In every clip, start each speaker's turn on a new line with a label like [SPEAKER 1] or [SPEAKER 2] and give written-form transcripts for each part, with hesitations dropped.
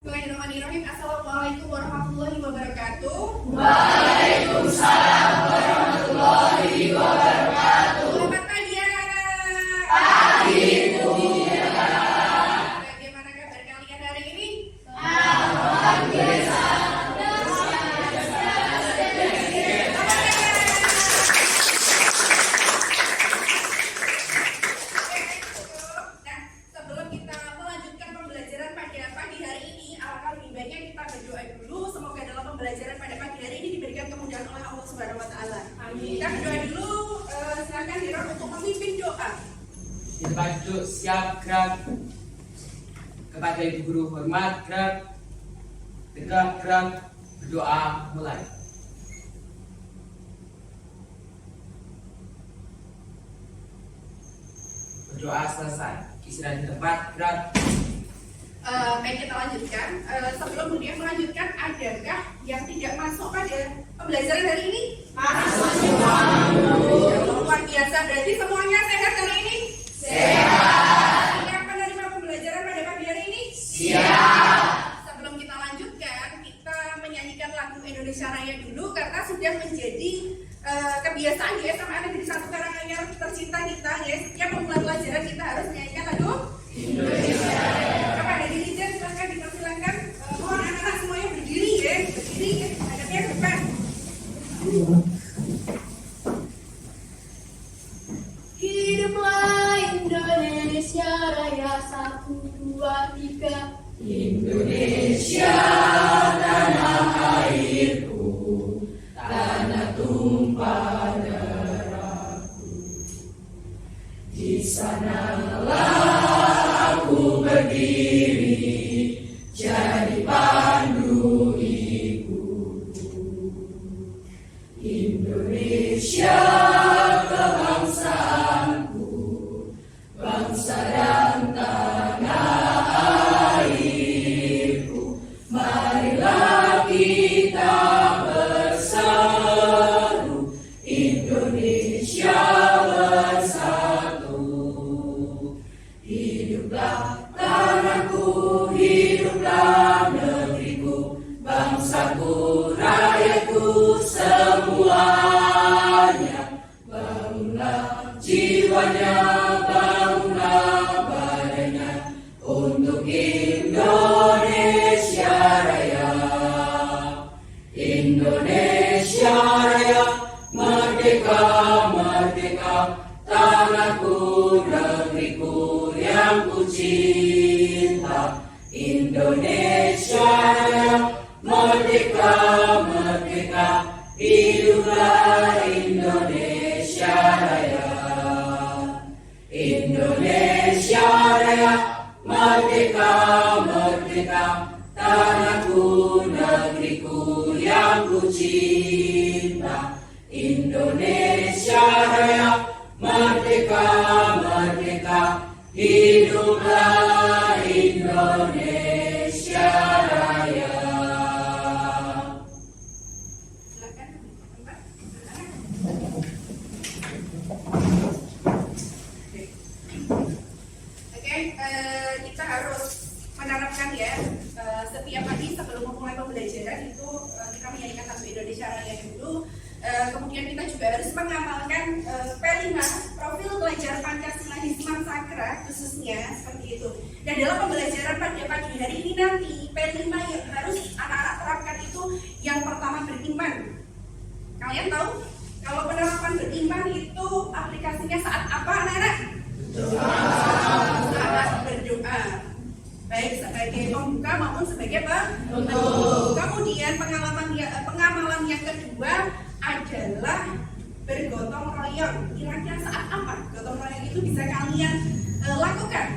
[SPEAKER 1] Bismillahirrahmanirrahim. Assalamualaikum warahmatullahi wabarakatuh.
[SPEAKER 2] Waalaikumsalam warahmatullahi wabarakatuh.
[SPEAKER 1] Selamat pagi anak-anak.
[SPEAKER 2] Pagi Bu.
[SPEAKER 1] Bagaimana kabar kalian hari ini?
[SPEAKER 2] Alhamdulillah.
[SPEAKER 1] Nah, sebelum kita melanjutkan pembelajaran pada pagi hari ini, alangkah lebih baiknya kita berdoa dulu. Semoga dalam pembelajaran pada pagi hari ini diberikan kemudahan oleh Allah Subhanahu Wa Taala.
[SPEAKER 2] Amin.
[SPEAKER 1] Kita berdoa dulu. Silakan Hiram untuk memimpin doa.
[SPEAKER 3] Di tempat duduk siap gerak. Kepada ibu guru hormat gerak. Tegak gerak. Berdoa mulai. Berdoa selesai. Istirahat di tempat gerak.
[SPEAKER 1] Baik, kita lanjutkan. Sebelum kemudian melanjutkan, adakah yang tidak masuk pada pembelajaran hari ini?
[SPEAKER 2] Masuk.
[SPEAKER 1] Luar biasa, berarti semuanya sehat hari ini?
[SPEAKER 2] Sehat.
[SPEAKER 1] Siap menerima pembelajaran pada pagi hari ini?
[SPEAKER 2] Siap.
[SPEAKER 1] Sebelum kita lanjutkan, kita menyanyikan lagu Indonesia Raya dulu karena sudah menjadi kebiasaan ya sama Negeri 1 Karanganyar tercinta kita ya. Setiap memulai pelajaran kita harus menyanyikan lagu
[SPEAKER 2] Indonesia Raya.
[SPEAKER 1] Kepada dirijen silahkan dipersilakan. Mohon anak-anak semuanya berdiri ya, berdiri ya, hadapnya ke depan.
[SPEAKER 4] Hiduplah Indonesia Raya 1, 2, 3.
[SPEAKER 2] Indonesia tanah airku, tanah tumpah darahku. Di sanalah aku berdiri, jadi pandu ikuku. Indonesia kebangsaanku, bangsa dan tanah airku. Marilah kita berseru, Indonesia bersatu. Hiduplah tanahku, hiduplah negeriku, bangsaku, rakyatku semuanya. Bangunlah jiwanya, bangunlah badannya untuk Indonesia Raya. Indonesia Raya, merdeka, merdeka, tanahku, negeriku yang ku cinta. Indonesia Raya, merdeka, merdeka, hiduplah Indonesia Raya. Indonesia Raya, merdeka, merdeka, tanahku, negeriku yang ku cinta. Indonesia Raya, merdeka, merdeka, hiduplah Indonesia Raya.
[SPEAKER 1] Silakan tempat. Oke, kita harus menerapkan ya setiap pagi sebelum memulai pembelajaran itu kita menyanyikan lagu Indonesia Raya dulu. Kemudian kita juga harus mengamalkan P5 profil belajar Pancasila Hisma Sakra khususnya seperti itu. Dan dalam pembelajaran pada pagi hari ini nanti P5 yang harus anak-anak terapkan itu yang pertama beriman. Kalian tahu kalau penerapan beriman itu aplikasinya saat apa anak-anak? Saat berdoa. Baik sebagai pembuka maupun sebagai penutup. Kemudian pengamalan yang kedua adalah bergotong royong. Kira-kira saat apa gotong royong itu bisa kalian lakukan?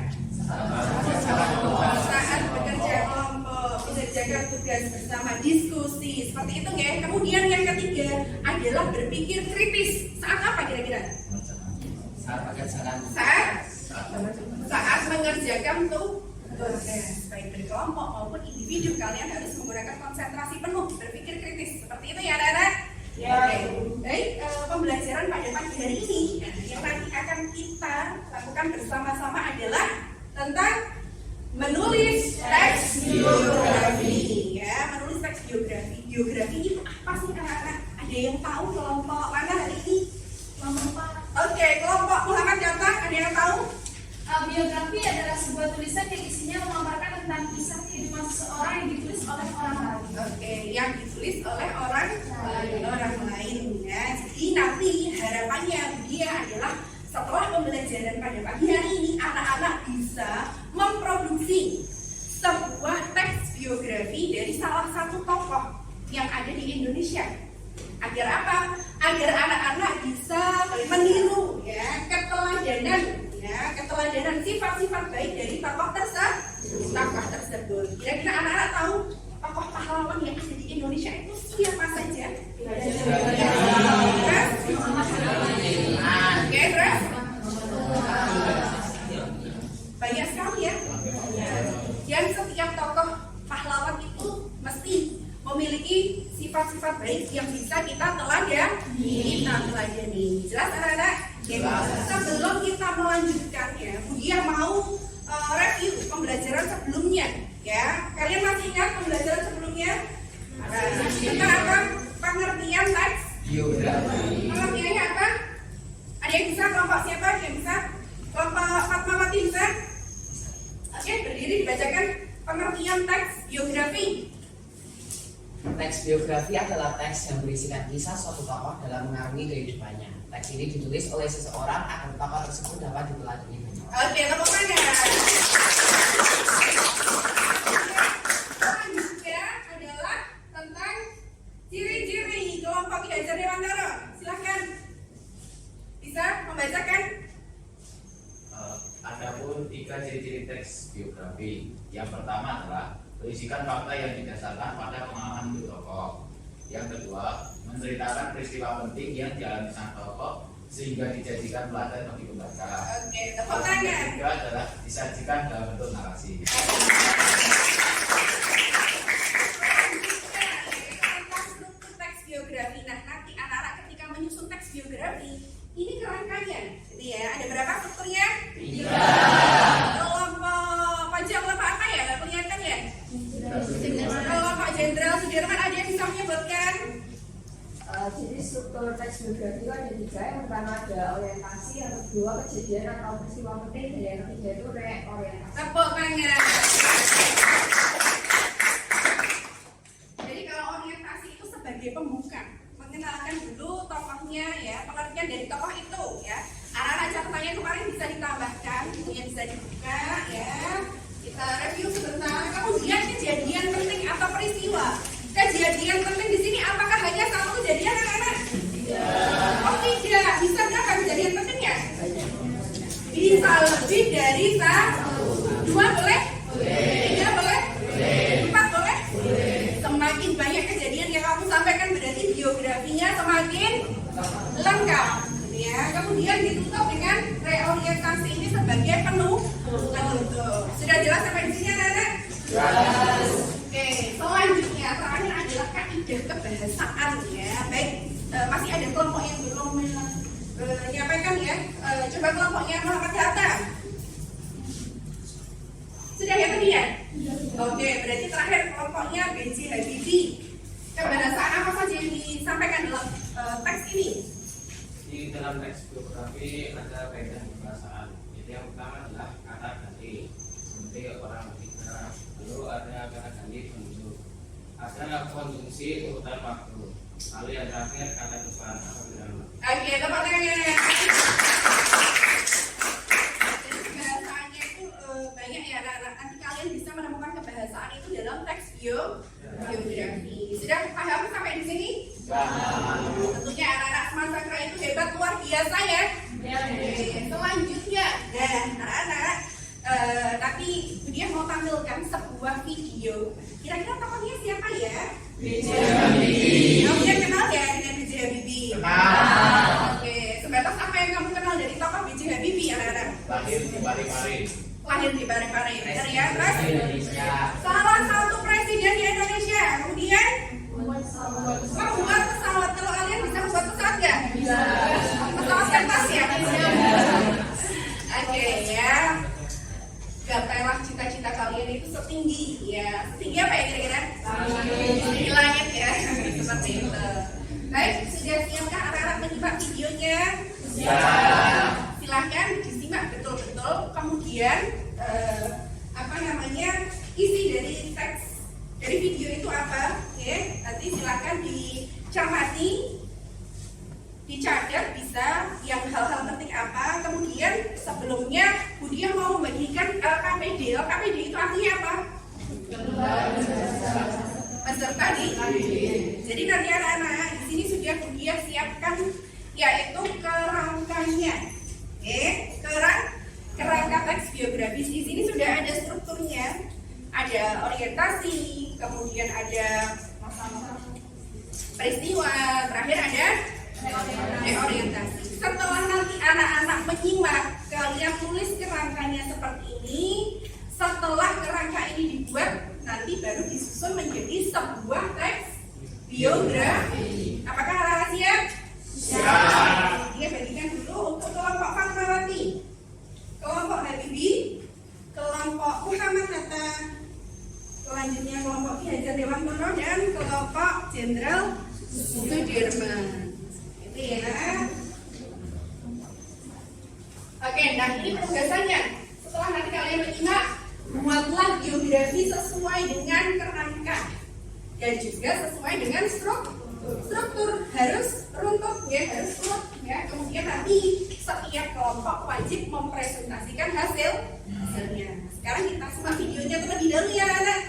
[SPEAKER 1] Saat bekerja kelompok, mengerjakan tugas bersama, diskusi seperti itu ya. Kemudian yang ketiga adalah berpikir kritis. Saat apa kira-kira? Saat mengerjakan tugas baik berkelompok maupun individu, kalian harus menggunakan konsentrasi penuh, berpikir kritis seperti itu ya anak-anak.
[SPEAKER 4] Ya.
[SPEAKER 1] Baik, pembelajaran pada pagi hari ini yang nanti akan kita lakukan bersama-sama adalah tentang menulis teks biografis. biografi itu apa sih anak-anak? Ada yang tahu kelompok mana hari ini?
[SPEAKER 4] Kelompok
[SPEAKER 1] Oke, kelompok Muhammad Hatta, ada yang tahu?
[SPEAKER 4] biografi adalah sebuah tulisan yang isinya memaparkan tentang kisah kehidupan seseorang yang ditulis oleh orang lain.
[SPEAKER 1] Oke, yang ditulis oleh orang lain ya. Jadi nanti harapannya dia adalah setelah pembelajaran pada pagi hari ini anak-anak bisa memproduksi sebuah teks biografi dari salah satu tokoh yang ada di Indonesia. Agar apa? Agar anak-anak bisa meniru ya keteladanan sifat-sifat baik dari tokoh tersebut. Kira-kira anak-anak tahu tokoh pahlawan yang ada di Indonesia itu siapa saja? Oke, terus? Banyak sekali ya. Dan setiap tokoh pahlawan itu mesti memiliki sifat-sifat baik yang bisa kita teladani. Jelas anak-anak? Sebelum kita melanjutkannya, Budia mau review pembelajaran sebelumnya. Ya, kalian masih ingat pembelajaran sebelumnya? Tentang apa? Pengertian teks biografi. Pengertiannya apa? Ada yang bisa? Kelompok siapa? Ada yang bisa? Kelompok Fatmawati bisa? Oke, berdiri dibacakan pengertian teks biografi.
[SPEAKER 3] Teks biografi adalah teks yang berisikan kisah suatu tokoh dalam mengarungi kehidupannya. Teks ini ditulis oleh seseorang agar tokoh tersebut dapat diteladani banyak orang.
[SPEAKER 1] Oke, tepuk tangan. Selanjutnya adalah tentang ciri-ciri kelompok Ki Hajar Dewantara. Silakan bisa membacakan.
[SPEAKER 2] Adapun 3 ciri-ciri teks biografi. Yang pertama adalah berisikan fakta yang didasarkan pada pengalaman hidup tokoh. Yang kedua, menceritakan peristiwa penting yang dialami sang tokoh sehingga dijadikan pelajaran bagi pembaca.
[SPEAKER 1] Oke, tepuk tangan.
[SPEAKER 2] Yang ketiga adalah disajikan dalam bentuk narasi.
[SPEAKER 1] Struktur teks biografi. Nah, nanti anak-anak ketika menyusun teks biografi, ini kerangkanya. Jadi ya, ada berapa strukturnya? 3. Kelompok pajak kelompok apa ya? Nggak kelihatan ya? Kelompok Jenderal Sudirman, ada yang bisa menyebutkan?
[SPEAKER 5] Jadi struktur teks biografi itu ada 3. Yang pertama ada orientasi, yang kedua kejadian atau peristiwa penting, dan yang ketiga itu reorientasi.
[SPEAKER 1] Tepuk tangan. Jadi kalau orientasi itu sebagai pembuka, mengenalkan dulu tokohnya ya, pengertian dari tokoh itu ya. Anak-anak catatannya kemarin bisa ditambahkan, bukunya bisa dibuka ya. Kita review sebentar. Kemudian kejadian penting atau peristiwa. Kejadian penting di sini apakah hanya satu kejadian anak-anak? Oh tidak, bisa berapa kejadian pentingnya? Bisa lebih dari 1. 2 boleh? 3 boleh? 4 boleh? Semakin banyak kejadian yang kamu sampaikan berarti biografinya semakin lengkap. Ya, kemudian ditutup dengan reorientasi ini sebagai penutup. Sudah jelas sampai di sini anak-anak? Oke, selanjutnya terakhir adalah kaidah kebahasaan ya. Baik, masih ada kelompok yang belum menyampaikan ya. Coba kelompoknya Muhammad Hatta. Sudah ya tadi ya? Oke, berarti terakhir kelompoknya B.J. Habibie. Kebahasaan apa saja yang disampaikan dalam teks ini?
[SPEAKER 2] Di dalam teks biografi ada kaidah kebahasaan. Jadi yang pertama adalah kata ganti, seperti orang ketiga. Lalu ada kata ganti penduduk. Ada konjungsi urutan waktu. Lalu yang terakhir kata depan.
[SPEAKER 1] Oke, tepat tangannya. Kebahasaannya itu banyak ya anak-anak. Nanti kalian bisa menemukan kebahasaan itu dalam teks biografi. Sudah paham sampai di sini? Tentunya anak-anak Semasakra itu hebat luar biasa ya. Selanjutnya, nah anak-anak, tapi dia mau tampilkan sebuah video. Kira-kira tokohnya siapa ya? B.J. Habibie. Kamu kenal ya dengan B.J. Habibie? Oke, sebatas apa yang kamu kenal dari tokoh B.J. Habibie anak-anak?
[SPEAKER 2] Lahir di Parepare.
[SPEAKER 1] Lahir di Parepare, benar ya? Terus?
[SPEAKER 3] Indonesia.
[SPEAKER 1] Salah satu presiden di Indonesia. Kemudian membuat pesawat. Kalau kalian bisa membuat pesawat nggak? Bisa. Pesawat kertas ya? Oke ya. Gapailah cita-cita kalian itu setinggi ya. Setinggi apa ya kira-kira? Di langit ya. Baik, sudah siapkah anak-anak menyimak videonya? Silahkan disimak betul-betul. Kemudian isi dari teks dari video itu apa? Oke, nanti silahkan dicermati, dicatat bisa yang hal-hal penting apa. Kemudian sebelumnya Budia mau membagikan KPD. KPD itu artinya apa? Peserta didik. Jadi nanti anak-anak di sini sudah Budia siapkan yaitu kerangkanya. Oke, kerangka teks biografis. Di sini sudah ada strukturnya, ada orientasi, kemudian ada peristiwa, terakhir ada orientasi. Setelah nanti anak-anak menyimak, kalian tulis kerangkanya seperti ini. Setelah kerangka ini dibuat, nanti baru disusun menjadi sebuah teks biografi. Apakah anak-anak siap? Siap. Dia bagikan dulu untuk kelompok Fatmawati, kelompok Habibi, kelompok Muhammad Hatta, selanjutnya kelompok Ki Hajar Dewantoro, dan kelompok Jenderal Sudirman. Itu ya. Oke, nah ini penugasannya. Setelah nanti kalian menyimak, buatlah biografi sesuai dengan kerangka dan juga sesuai dengan struktur harus runtut ya, harus runut ya. Kemudian nanti setiap kelompok wajib mempresentasikan hasilnya. Sekarang kita simak videonya terlebih dahulu ya anak.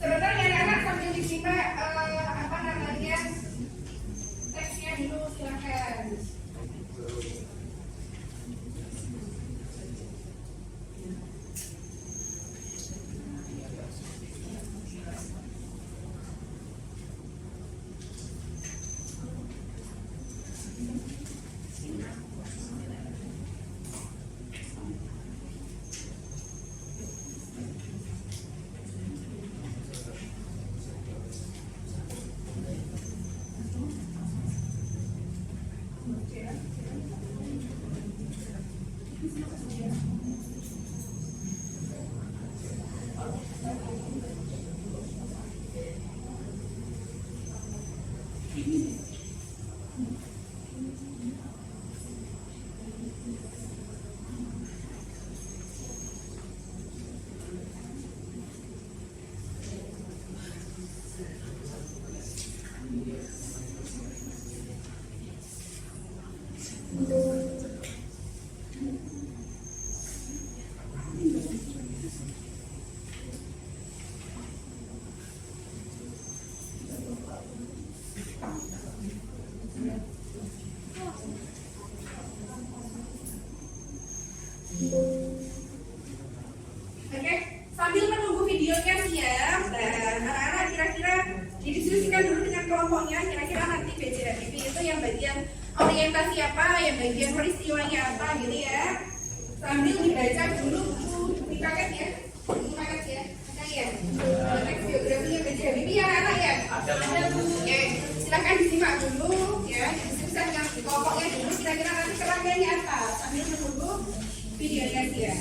[SPEAKER 1] Sebentar ya anak-anak sambil disimak teksnya dulu, silakan. Oke, sambil menunggu videonya siap, dan anak-anak kira-kira didiskusikan dulu dengan kelompoknya, kira-kira nanti BJHBP itu yang bagian orientasi apa, yang bagian peristiwanya apa gitu ya. Sambil dibaca dulu buku paket ya, ada ya, teks biografinya BJHBP ya anak ya. Ada bu. Oke, silakan disimak dulu ya, didiskusikan dengan kelompoknya dulu, kira-kira nanti kerangkanya apa, sambil menunggu videonya siap.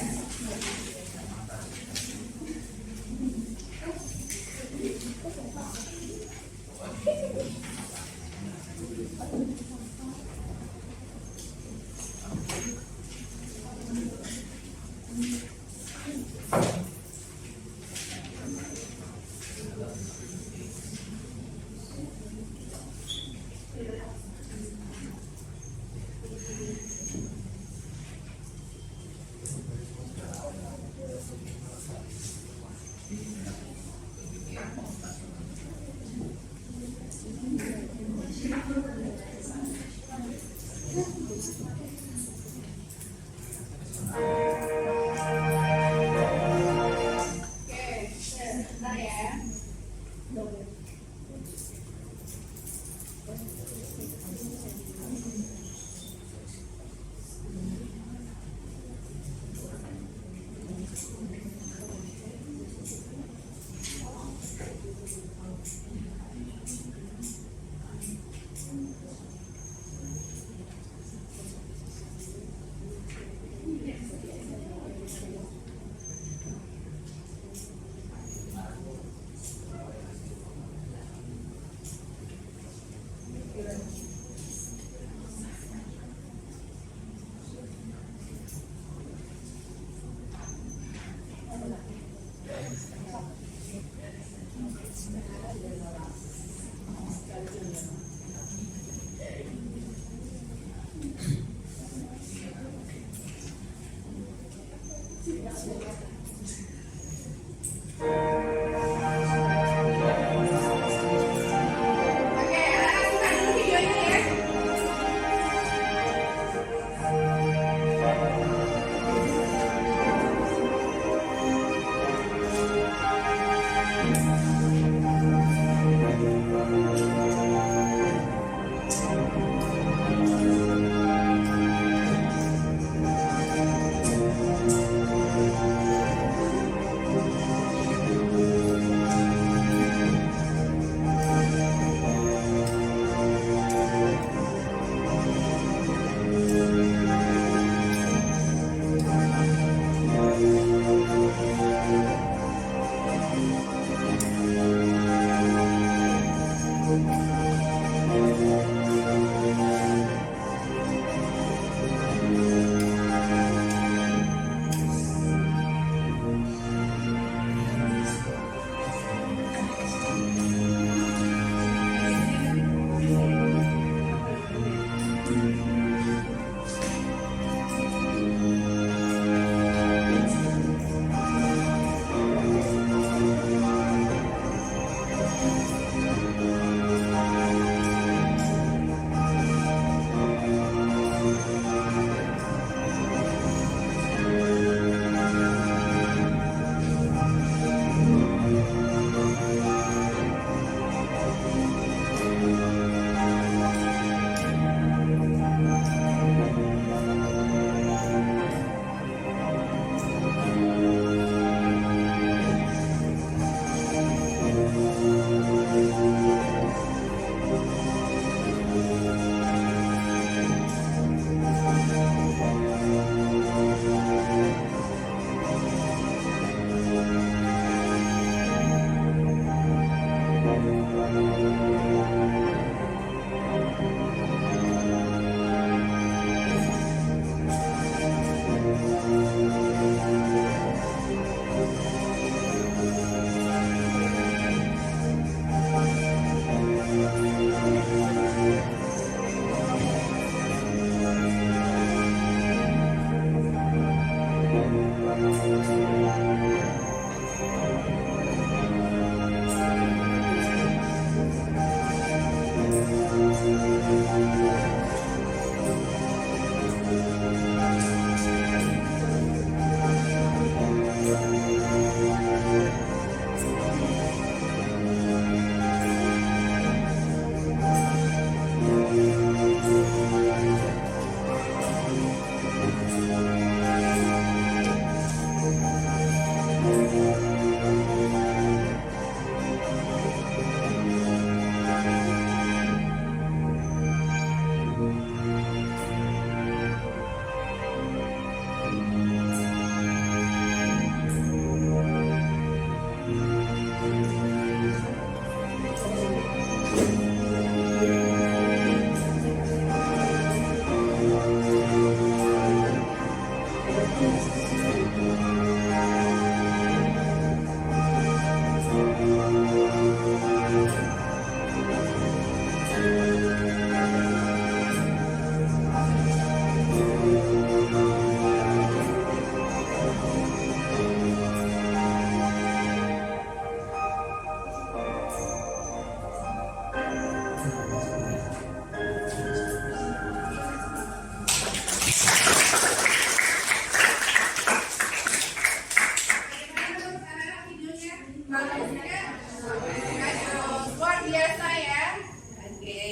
[SPEAKER 1] Luar biasa ya. Oke.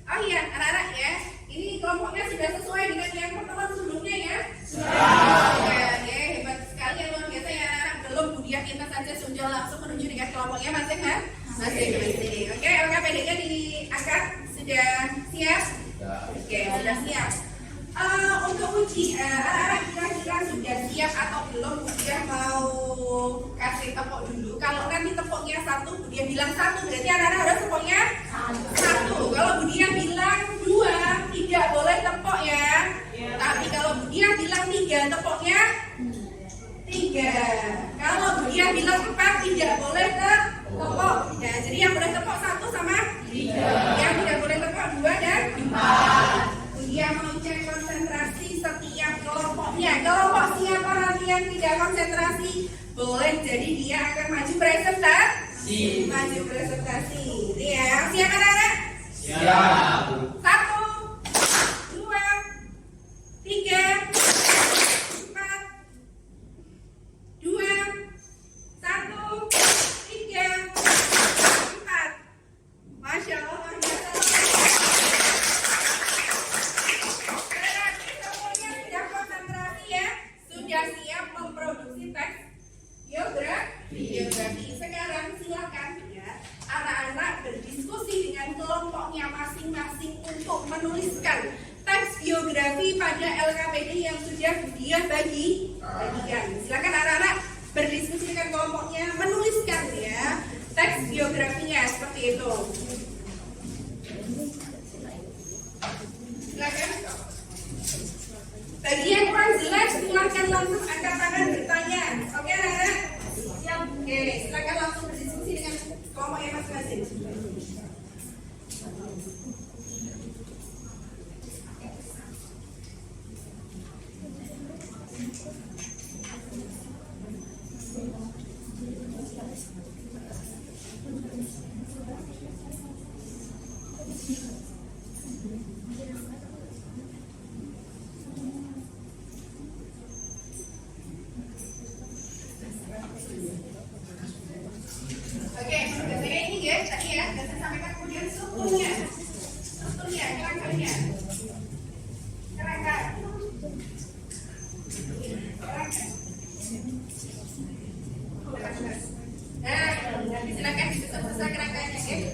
[SPEAKER 1] Oh iya, anak-anak ya. Ini kelompoknya sudah sesuai dengan yang pertemuan sebelumnya ya? Sudah. Ya, hebat sekali ya, luar biasa ya anak-anak. Belum kemudian kita saja sudah langsung menuju dengan kelompoknya masing-masing. Oke, LKPD-nya diangkat. Sudah siap? Oke, sudah siap. Untuk uji, anak-anak kira-kira sudah siap atau belum? Kemudian mau kasih tepuk dulu. Kalau nanti tepuknya satu, dia bilang satu, berarti anak-anak harus tepuknya satu. Kalau dia bilang dua, tidak boleh tepuk ya. Tapi kalau dia bilang tiga, tepuknya tiga. Kalau dia bilang empat, tidak boleh tepuk. Ya, jadi yang boleh tepuk satu sama tiga. Yang tidak boleh tepuk dua dan empat. Dia mau cek konsentrasi setiap kelompoknya. Kelompok siapa nanti yang tidak konsentrasi, boleh jadi dia akan maju presentasi. Maju presentasi. Ini ya. Siap anak-anak?
[SPEAKER 2] Siap.
[SPEAKER 1] 1, 2, 3, 4, 2, 1, 3, 4. Masya Allah, luar biasa. Berarti semuanya sudah konsentrasi ya, sudah siap memproduksi teks biografi. Sekarang silakan ya anak-anak berdiskusi dengan kelompoknya masing-masing untuk menuliskan teks biografi pada LKPD yang sudah dia bagikan. Silakan anak-anak berdiskusi dengan kelompoknya, menuliskan ya teks biografinya seperti itu. Silakan. Bagi yang kurang jelas, silakan langsung angkat tangan bertanya. Oke, anak-anak? Siap. Oke, silakan langsung berdiskusi dengan kelompoknya masing-masing. Oke, biasanya ini ya, tadi ya, dan saya sampaikan kemudian strukturnya, kerangkanya. Nah, nanti silakan dibesar-besar kerangkanya ya.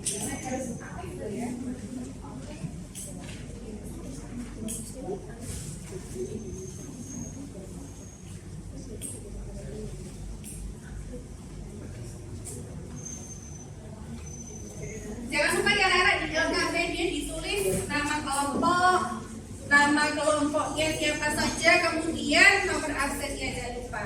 [SPEAKER 1] Karena harus aktif tuh ya. nomor absennya jangan lupa.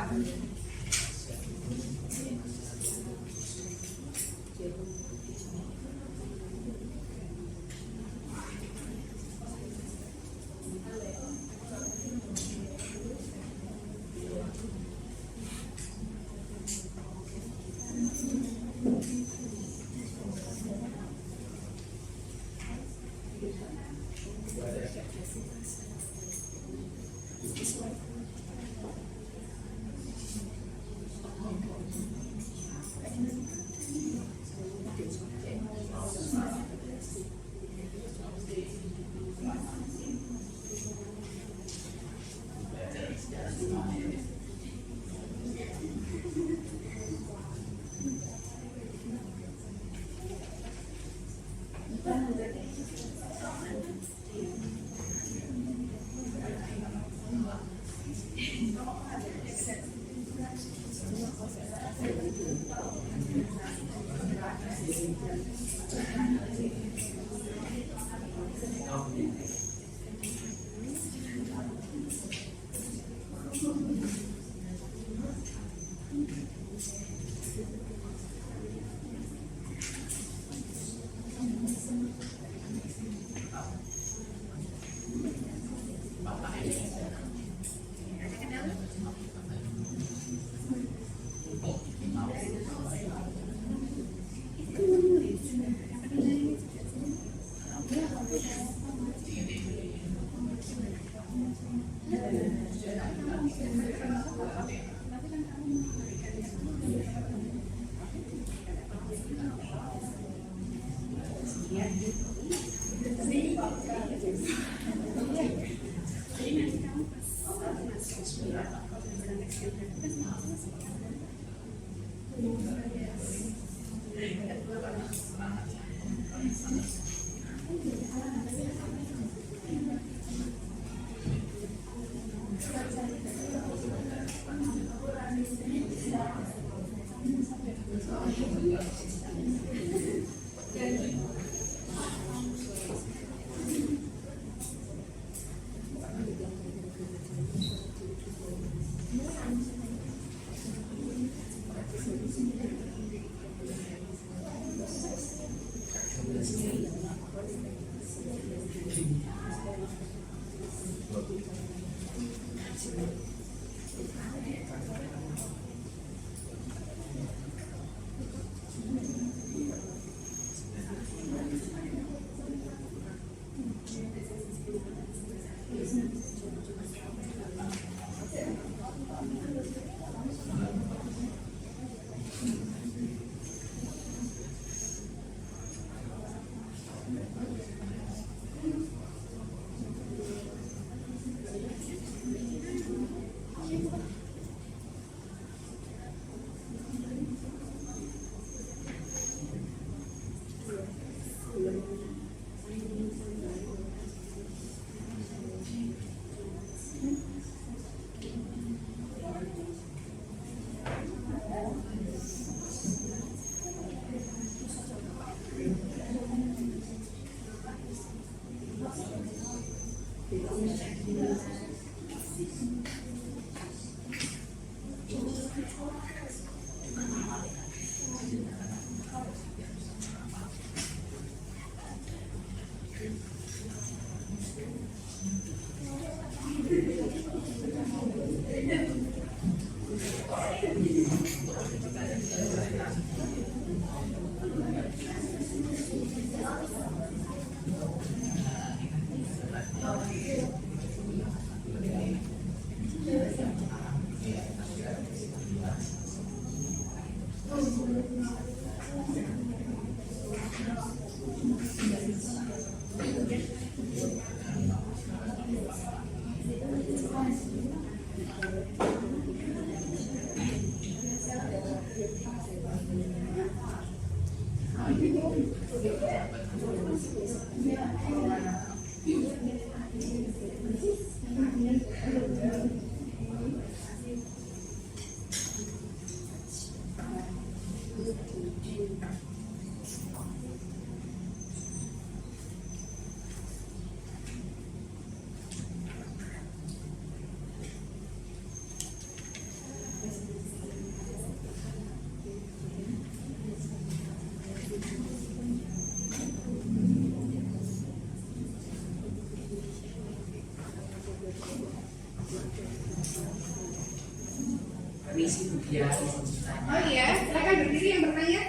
[SPEAKER 3] Permisi Bu Dia, izin bertanya.
[SPEAKER 1] Oh iya, silakan berdiri yang bertanya.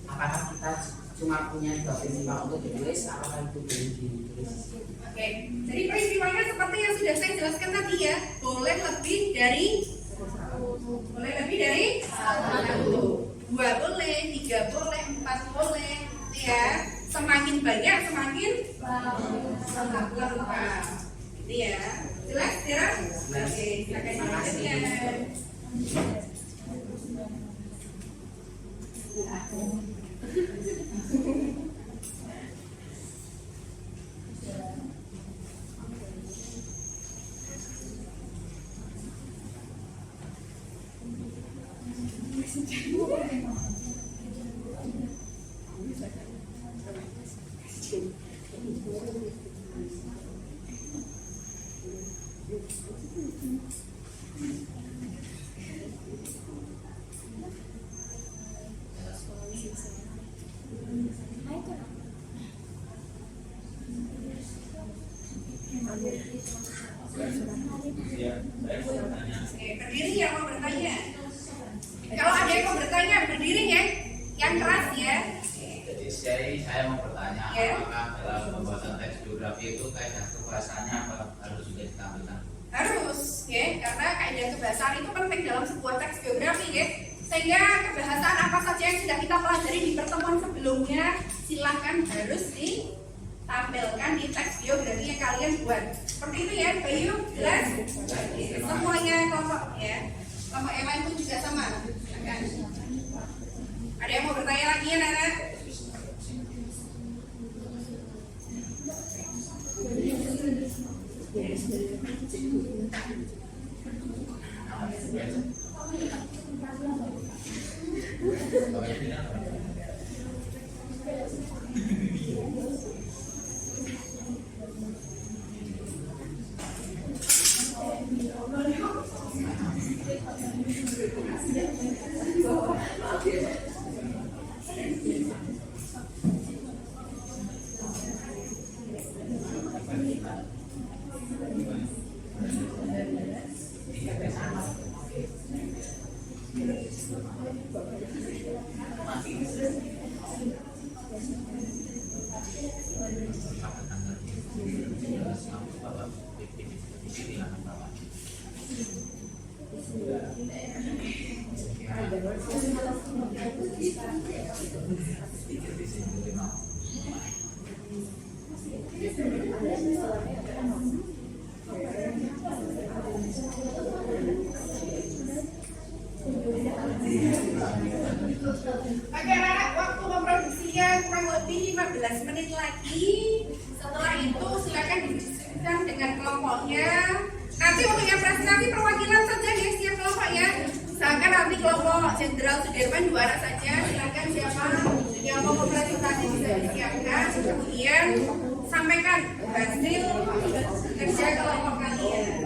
[SPEAKER 3] Apakah kita cuma punya 2 peristiwa untuk ditulis? Apakah itu boleh ditulis?
[SPEAKER 1] Oke, jadi peristiwanya seperti yang sudah saya jelaskan tadi ya, boleh lebih dari satu, 2 boleh, 3 boleh, 4 boleh, ya. Semakin banyak semakin lengkap, gitu ya. Jelas, jelas? Oke, silakan dilanjutkan.
[SPEAKER 2] Ya, saya mau bertanya.
[SPEAKER 1] Oke, berdiri yang mau bertanya. Kalau ada yang mau bertanya, berdiri ya, yang keras ya.
[SPEAKER 2] Jadi saya mau bertanya,
[SPEAKER 1] Ya.
[SPEAKER 2] apakah dalam pembuatan teks biografi itu kaidah kebahasanya harus juga ditampilkan?
[SPEAKER 1] Harus, ya, karena kaidah kebahasaan itu penting dalam sebuah teks biografi, ya. Sehingga kebahasaan apa saja yang sudah kita pelajari di pertemuan sebelumnya, silahkan harus ditampilkan di teks biografi yang kalian buat. Seperti itu ya, Bayu, jelas? Oke, semuanya kelompok ya. Kelompok yang lain pun juga sama. Silakan. Ada yang mau bertanya lagi ya, Nana? Oke, anak, waktu memproduksinya kurang lebih 15 menit lagi. Setelah itu silakan didiskusikan dengan kelompoknya. Nanti untuk yang presentasi perwakilan saja ya, setiap kelompok ya. Misalkan nanti kelompok Jenderal Sudirman juara saja. Silakan siapa yang mau presentasi bisa disiapkan. Kemudian sampaikan hasil kerja kelompok kalian.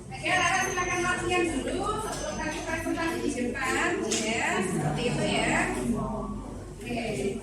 [SPEAKER 1] Oke, Lara silakan latihan dulu sebelum kami presentasi di depan, ya, seperti itu ya. Oke.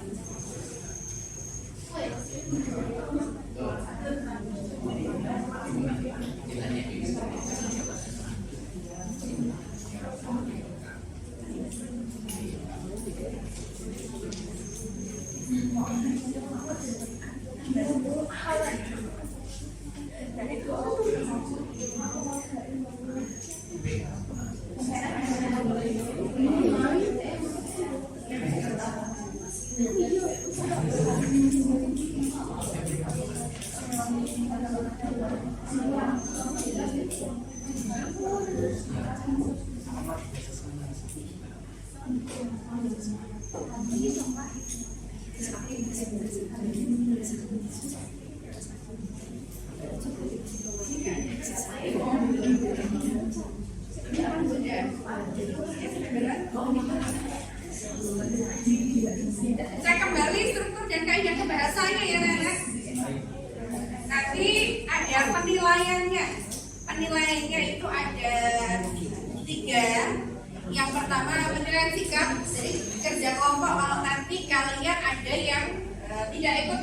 [SPEAKER 1] Saya kembali struktur dan kaidah kebahasanya ya Nenek. Nanti ada penilaiannya. Penilaiannya itu ada 3. Yang pertama penilaian sikap, jadi kerja kelompok. Kalau nanti kalian ada yang tidak ikut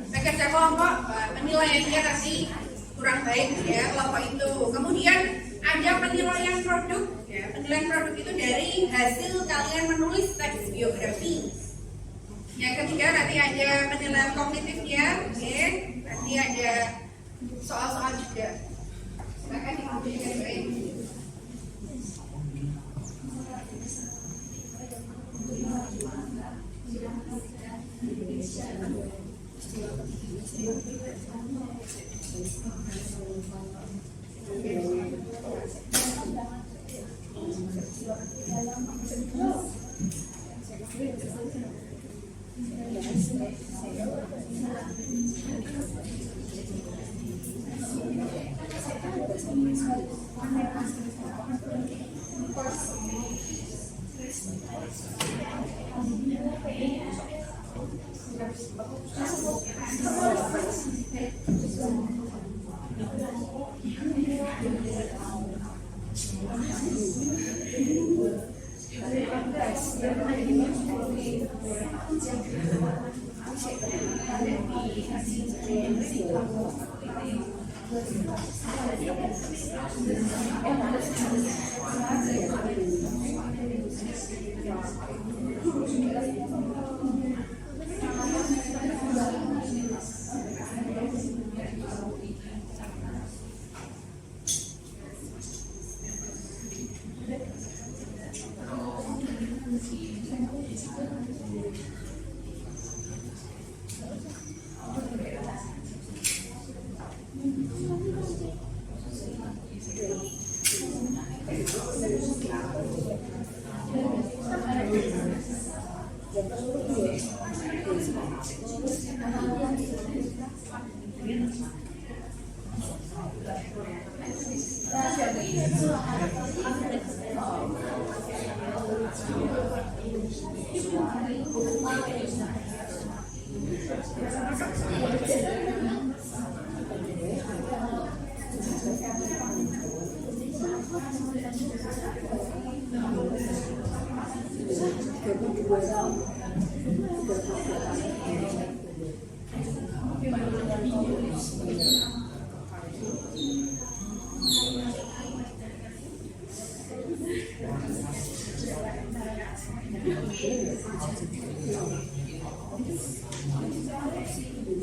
[SPEAKER 1] bekerja kelompok, penilaiannya nanti kurang baik ya kelompok itu. Kemudian ada penilaian produk. Ya, penilaian produk itu dari hasil kalian menulis teks biografi. Yang ketiga nanti ada penilaian kognitifnya, oke. Nanti ada soal-soal juga. Silakan diambil dengan baik.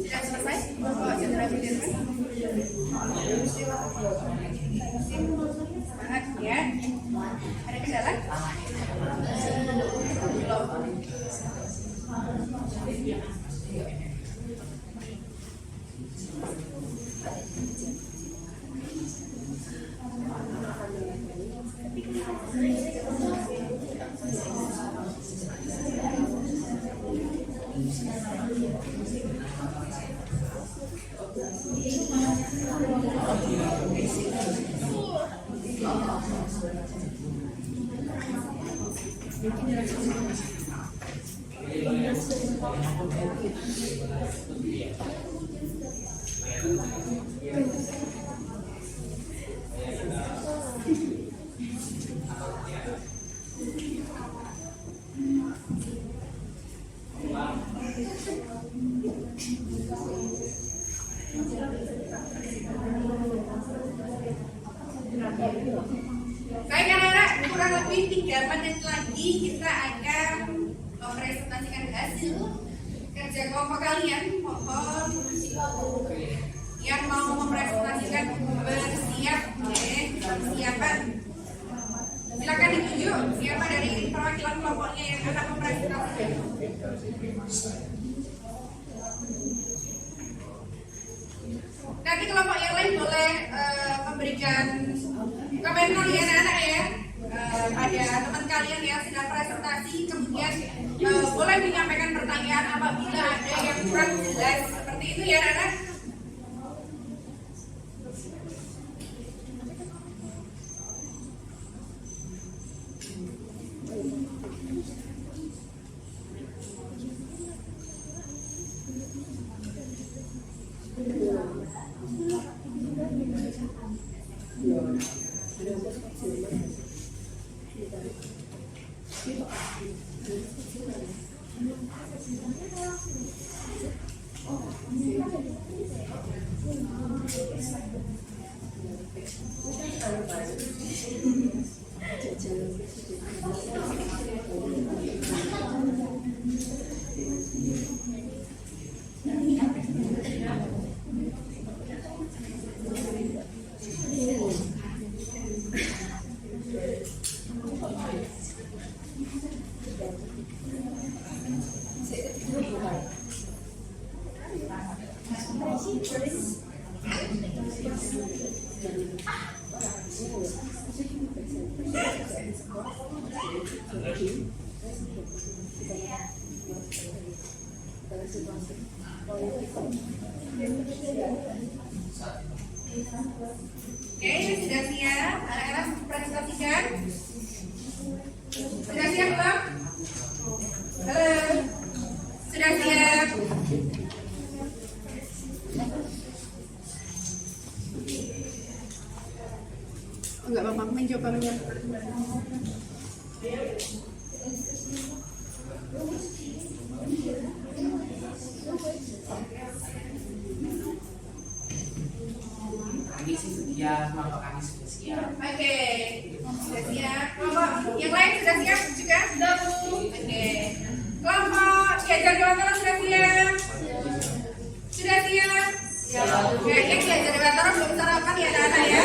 [SPEAKER 1] Sudah selesai? Bapak Jenderal Sudirman? Semangat ya. Ada kendala? Baik anak-anak, kurang lebih 3 menit lagi kita akan mempresentasikan hasil kerja kelompok kalian. Mohon yang mau mempresentasikan bersiap, persiapan. Silakan ditunjuk siapa dari perwakilan kelompoknya yang akan mempresentasikan. Nanti kelompok yang lain boleh memberikan komentar ya anak-anak ya, pada teman kalian yang sedang presentasi, kemudian boleh menyampaikan pertanyaan apabila ada yang kurang jelas, seperti itu ya anak-anak. Oke, sudah siap? Anak-anak presentasikan? Sudah siap belum? Halo? Sudah siap? Enggak apa-apa, mencoba menyampaikan.
[SPEAKER 3] Kami sudah, kelompok kami sudah siap.
[SPEAKER 1] Oke, sudah siap. Kelompok yang lain sudah siap juga? Sudah, Bu. Oke. Kelompok diajar Jawa Tengah sudah siap? Sudah siap? Kayaknya diajar Jawa Tengah belum sarapan ya anak-anak ya?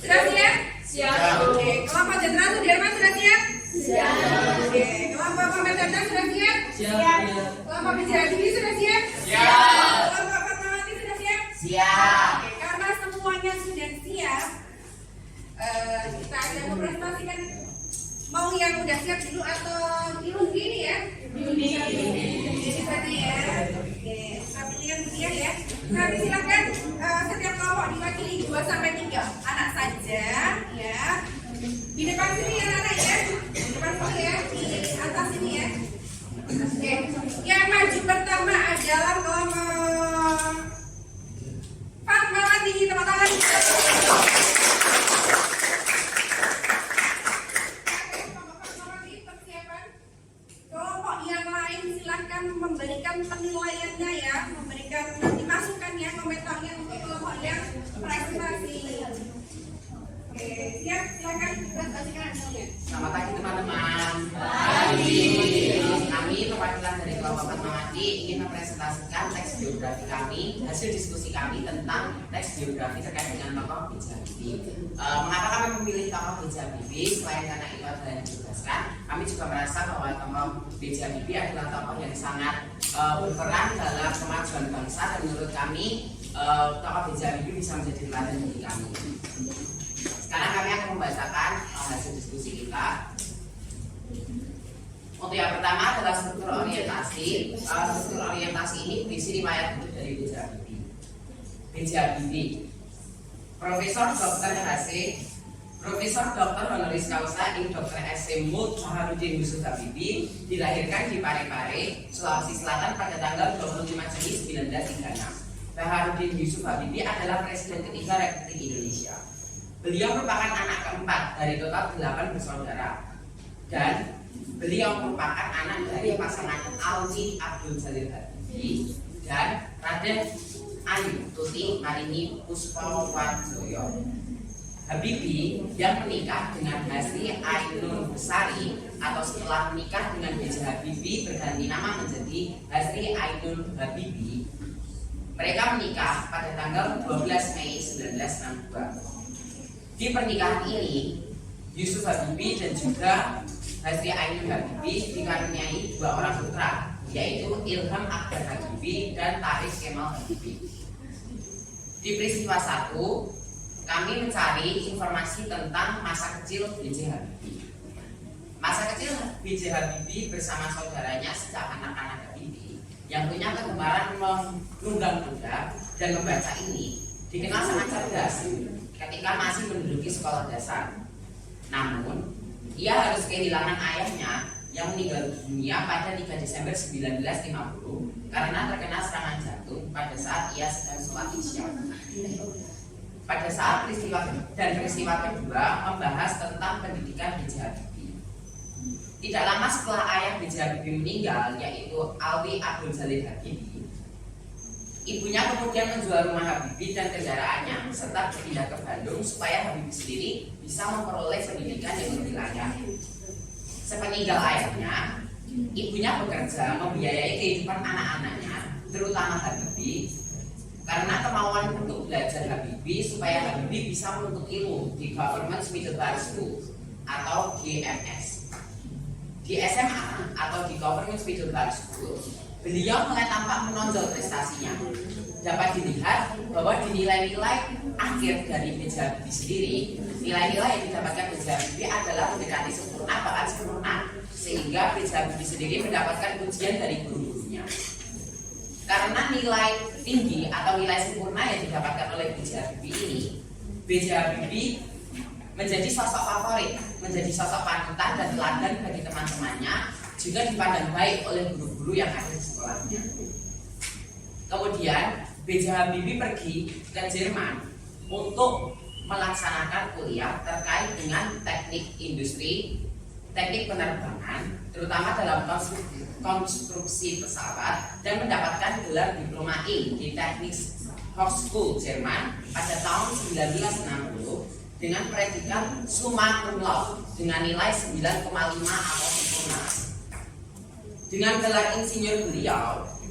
[SPEAKER 1] Sudah siap? Siap. Oke, kelompok Jenderal Sudirman sudah siap? Siap. Oke, kelompok Muhammad Chandra sudah siap? Siap. Kelompok Bijadi sudah siap? Siap. Kelompok Fatmawati sudah siap?
[SPEAKER 3] Siap.
[SPEAKER 1] Oke, karena semuanya sudah siap, kita akan mempresentasikan. Mau yang udah siap dulu atau dulu gini ya? Ini tadi ya. Oke, kita pilih yang dia ya. Nanti silakan setiap kelompok diwakili 2 sampai 3 anak saja ya. Di depan sini ya anak ya. Di depan sini ya. Di atas sini ya. Oke, yang maju pertama adalah kelompok Fatmawati, tepuk tangan. Kelompok yang lain silahkan memberikan penilaiannya ya, memberikan nanti masukannya, komentarnya untuk kelompok yang presentasi. Oke, siap, silakan presentasikan hasilnya.
[SPEAKER 3] Selamat pagi teman-teman. Pagi. Kami perwakilan dari kelompok Fatmawati ingin mempresentasikan teks biografi kami, hasil diskusi kami tentang teks biografi terkait dengan tokoh B.J. Habibie. Mengapa kami memilih tokoh B.J. Habibie? Selain karena itu adalah yang dijelaskan, kami juga merasa bahwa tokoh B.J. Habibie adalah tokoh yang sangat berperan dalam kemajuan bangsa, dan menurut kami tokoh B.J. Habibie bisa menjadi teladan bagi kami. Sekarang kami akan membacakan hasil diskusi kita. Untuk yang pertama adalah struktur orientasi. Struktur orientasi ini berisi riwayat hidup dari B.J. Habibie. B.J. Habibie, Profesor Dr. H.C. Profesor Dr. Honoris Causa Ing Dr. S.C. Mut Baharudin Yusuf Habibie dilahirkan di Parepare, Sulawesi Selatan pada tanggal 25 Juni 1936. Baharudin Yusuf Habibie adalah Presiden ketiga Republik Indonesia. Beliau merupakan anak keempat dari total 8 bersaudara, dan beliau merupakan anak dari pasangan Alwi Abdul Jalil Habibie dan Raden Ayu Tuti Marini Puspawarjoyo. Habibie yang menikah dengan Hasri Ainun Besari atau setelah menikah dengan B.J. Habibie berganti nama menjadi Hasri Ainun Habibie. Mereka menikah pada tanggal 12 Mei 1962. Di pernikahan ini, Yusuf Habibie dan juga Hasri Ainun Habibie dikaruniai 2 orang putra, yaitu Ilham Akbar Habibie dan Tarik Kemal Habibie. Di peristiwa 1, kami mencari informasi tentang masa kecil B.J. Habibie. Masa kecil B.J. Habibie bersama saudaranya sejak anak-anak Habibie yang punya kegemaran menunggang kuda dan membaca ini dikenal sangat cerdas ketika masih menduduki sekolah dasar. Namun, ia harus kehilangan ayahnya yang meninggal dunia pada 3 Desember 1950 karena terkena serangan jantung pada saat ia sedang sholat Isya. Pada saat peristiwa kedua membahas tentang pendidikan B.J. Habibie. Tidak lama setelah ayah B.J. Habibie meninggal, yaitu Alwi Abdul Jalil Habibie, ibunya kemudian menjual rumah Habibie dan kendaraannya serta berpindah ke Bandung supaya Habibie sendiri bisa memperoleh pendidikan yang lebih layak. Sepeninggal ayahnya, ibunya bekerja membiayai kehidupan anak-anaknya, terutama Habibie, karena kemauan untuk belajar Habibie supaya Habibie bisa menuntut ilmu di Government Middle School atau GMS. Di SMA atau di Government Middle School, beliau mulai tampak menonjol prestasinya. Dapat dilihat bahwa di nilai-nilai akhir dari B.J. Habibie sendiri, nilai-nilai yang didapatkan B.J. Habibie adalah mendekati sempurna, bahkan sendiri mendapatkan pujian dari guru-gurunya. Karena nilai tinggi atau nilai sempurna yang didapatkan oleh B.J. Habibie ini, B.J. Habibie menjadi sosok favorit, menjadi sosok panutan dan teladan bagi teman-temannya, juga dipandang baik oleh guru-guru yang ada di sekolahnya. Kemudian B.J. Habibie pergi ke Jerman untuk melaksanakan kuliah terkait dengan teknik industri, teknik penerbangan, terutama dalam konstruksi pesawat, dan mendapatkan gelar diploma I di Teknik Hochschule Jerman pada tahun 1960 dengan predikat summa cum laude dengan nilai 9,5 atau sempurna. Dengan gelar insinyur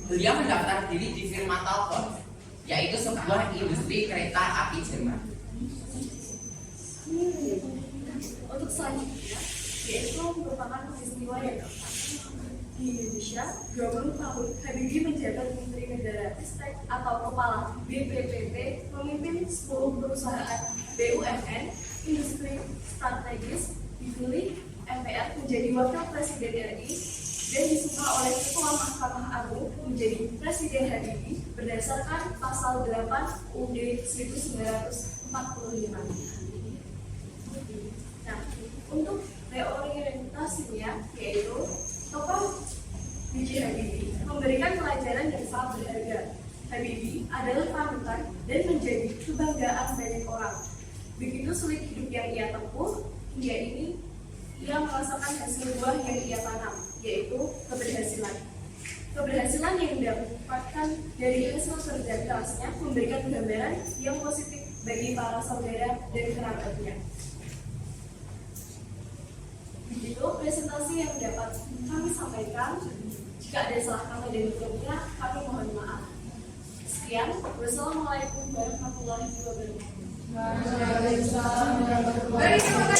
[SPEAKER 3] beliau mendaftar diri di firma Talbot, yaitu sebuah industri kereta api Jerman.
[SPEAKER 4] Untuk selanjutnya, yaitu merupakan peristiwa yang keempat. Di Indonesia, 20 tahun Habibie menjabat Menteri Negara Ristek atau Kepala BPPT, memimpin 10 perusahaan BUMN, industri strategis, dipilih MPR menjadi Wakil Presiden RI, dan disumpah oleh Ketua Mahkamah Agung menjadi Presiden Habibie berdasarkan Pasal 8 UUD 1945. Nah, untuk reorientasinya, yaitu tokoh B.J. Habibie memberikan pelajaran yang sangat berharga. Habibie adalah panutan dan menjadi kebanggaan banyak orang. Begitu sulit hidup yang ia tempuh, ia merasakan hasil buah yang ia tanam, yaitu keberhasilan. Keberhasilan yang didapatkan dari hasil kerja kerasnya memberikan gambaran yang positif bagi para saudara dan kerabatnya. Begitu presentasi yang dapat kami sampaikan. Jika ada salah kata dan bentuknya, kami mohon maaf. Sekian, wassalamualaikum warahmatullahi wabarakatuh.
[SPEAKER 1] Beri tepuk tangan.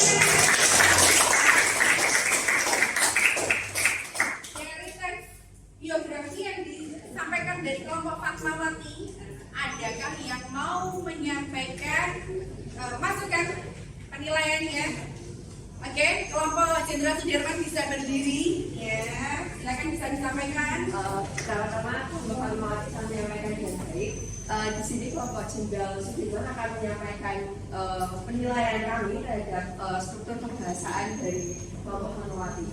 [SPEAKER 1] Dari teks biografi yang disampaikan dari kelompok Fatmawati, adakah yang mau menyampaikan masukan penilaiannya? Oke, kelompok Jenderal Sudirman bisa berdiri, ya. Silakan bisa disampaikan.
[SPEAKER 5] Pertama-tama kelompok Fatmawati akan menyampaikan dengan baik. Di sini kelompok Jenderal Sudirman akan menyampaikan penilaian kami terhadap struktur kebahasaan dari kelompok Fatmawati.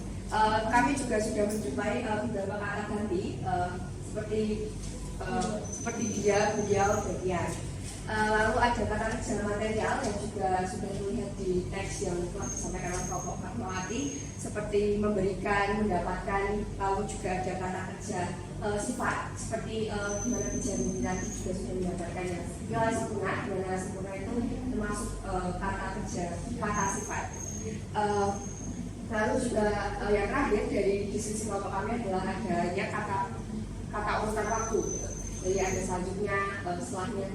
[SPEAKER 5] Kami juga sudah menjumpai beberapa kata ganti seperti dia, beliau, dan dia. Lalu ada kata kerja material yang juga sudah terlihat di teks yang telah disampaikan oleh kelompok Fatmawati, seperti memberikan, mendapatkan. Lalu juga ada kata kerja sifat, seperti dimana kejadian nanti juga sudah mendapatkannya. Nilai sempurna itu termasuk kata kerja, kata sifat. Lalu juga yang terakhir dari diskusi kelompok kami adalah adanya kata urutan waktu. Jadi ada selanjutnya, setelahnya.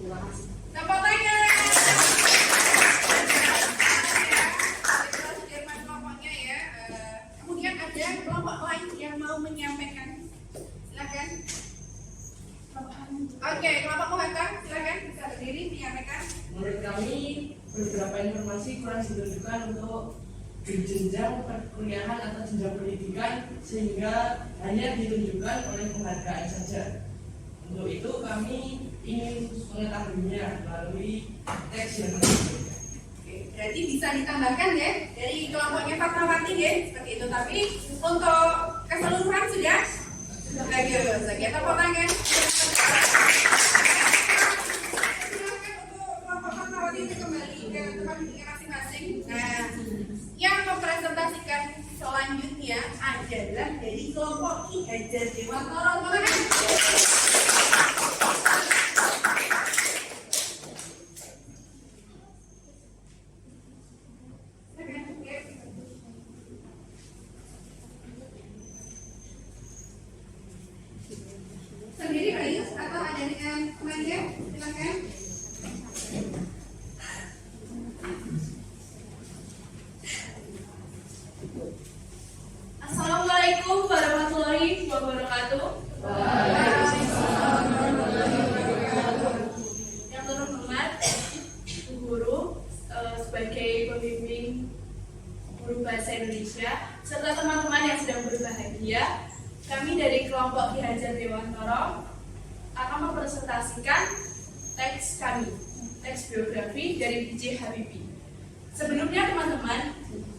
[SPEAKER 5] Terima kasih.
[SPEAKER 1] Tepuk tangan. Sudirman kelompoknya ya. Kemudian ada kelompok lain yang mau menyampaikan. Silakan. Oke, kelompok Muhammad, silakan bisa berdiri menyampaikan.
[SPEAKER 6] Menurut kami beberapa informasi kurang ditunjukkan untuk jenjang perkuliahan atau jenjang pendidikan, sehingga hanya ditunjukkan oleh penghargaan saja. Untuk itu kami ingin mengetahuinya melalui teks yang berikut.
[SPEAKER 1] Berarti bisa ditambahkan ya dari kelompoknya Fatmawati ya seperti itu. Tapi untuk keseluruhan sudah bagus. Oke, tepuk tangan. Silakan untuk kelompok Fatmawati itu kembali ke tempat duduknya masing-masing. Nah, yang mempresentasikan selanjutnya adalah dari kelompok Ki Hajar Dewantara. Sendiri Bayu atau ada dengan temannya? Silakan.
[SPEAKER 4] Assalamualaikum warahmatullahi wabarakatuh. Yang terhormat, guru sebagai pembimbing guru Bahasa Indonesia serta teman-teman yang sedang berbahagia, kami dari kelompok Ki Hajar Dewantara akan mempresentasikan teks kami, teks biografi dari B.J. Habibie. Sebelumnya teman-teman,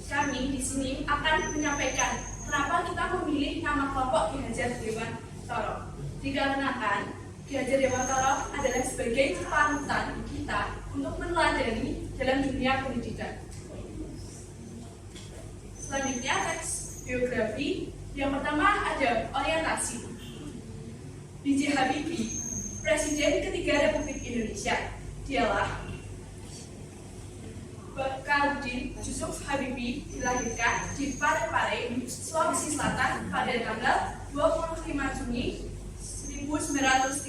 [SPEAKER 4] kami di sini akan menyampaikan kenapa kita memilih nama kelompok Ki Hajar Dewantara. Dikarenakan Ki Hajar Dewantara adalah sebagai panutan kita untuk meneladani dalam dunia pendidikan. Selanjutnya teks biografi. Yang pertama ada orientasi. B.J. Habibie, Presiden ketiga Republik Indonesia. Dialah Bakhruddin Yusuf Habibie, dilahirkan di Parepare, Sulawesi Selatan pada tanggal 25 Juni 1936.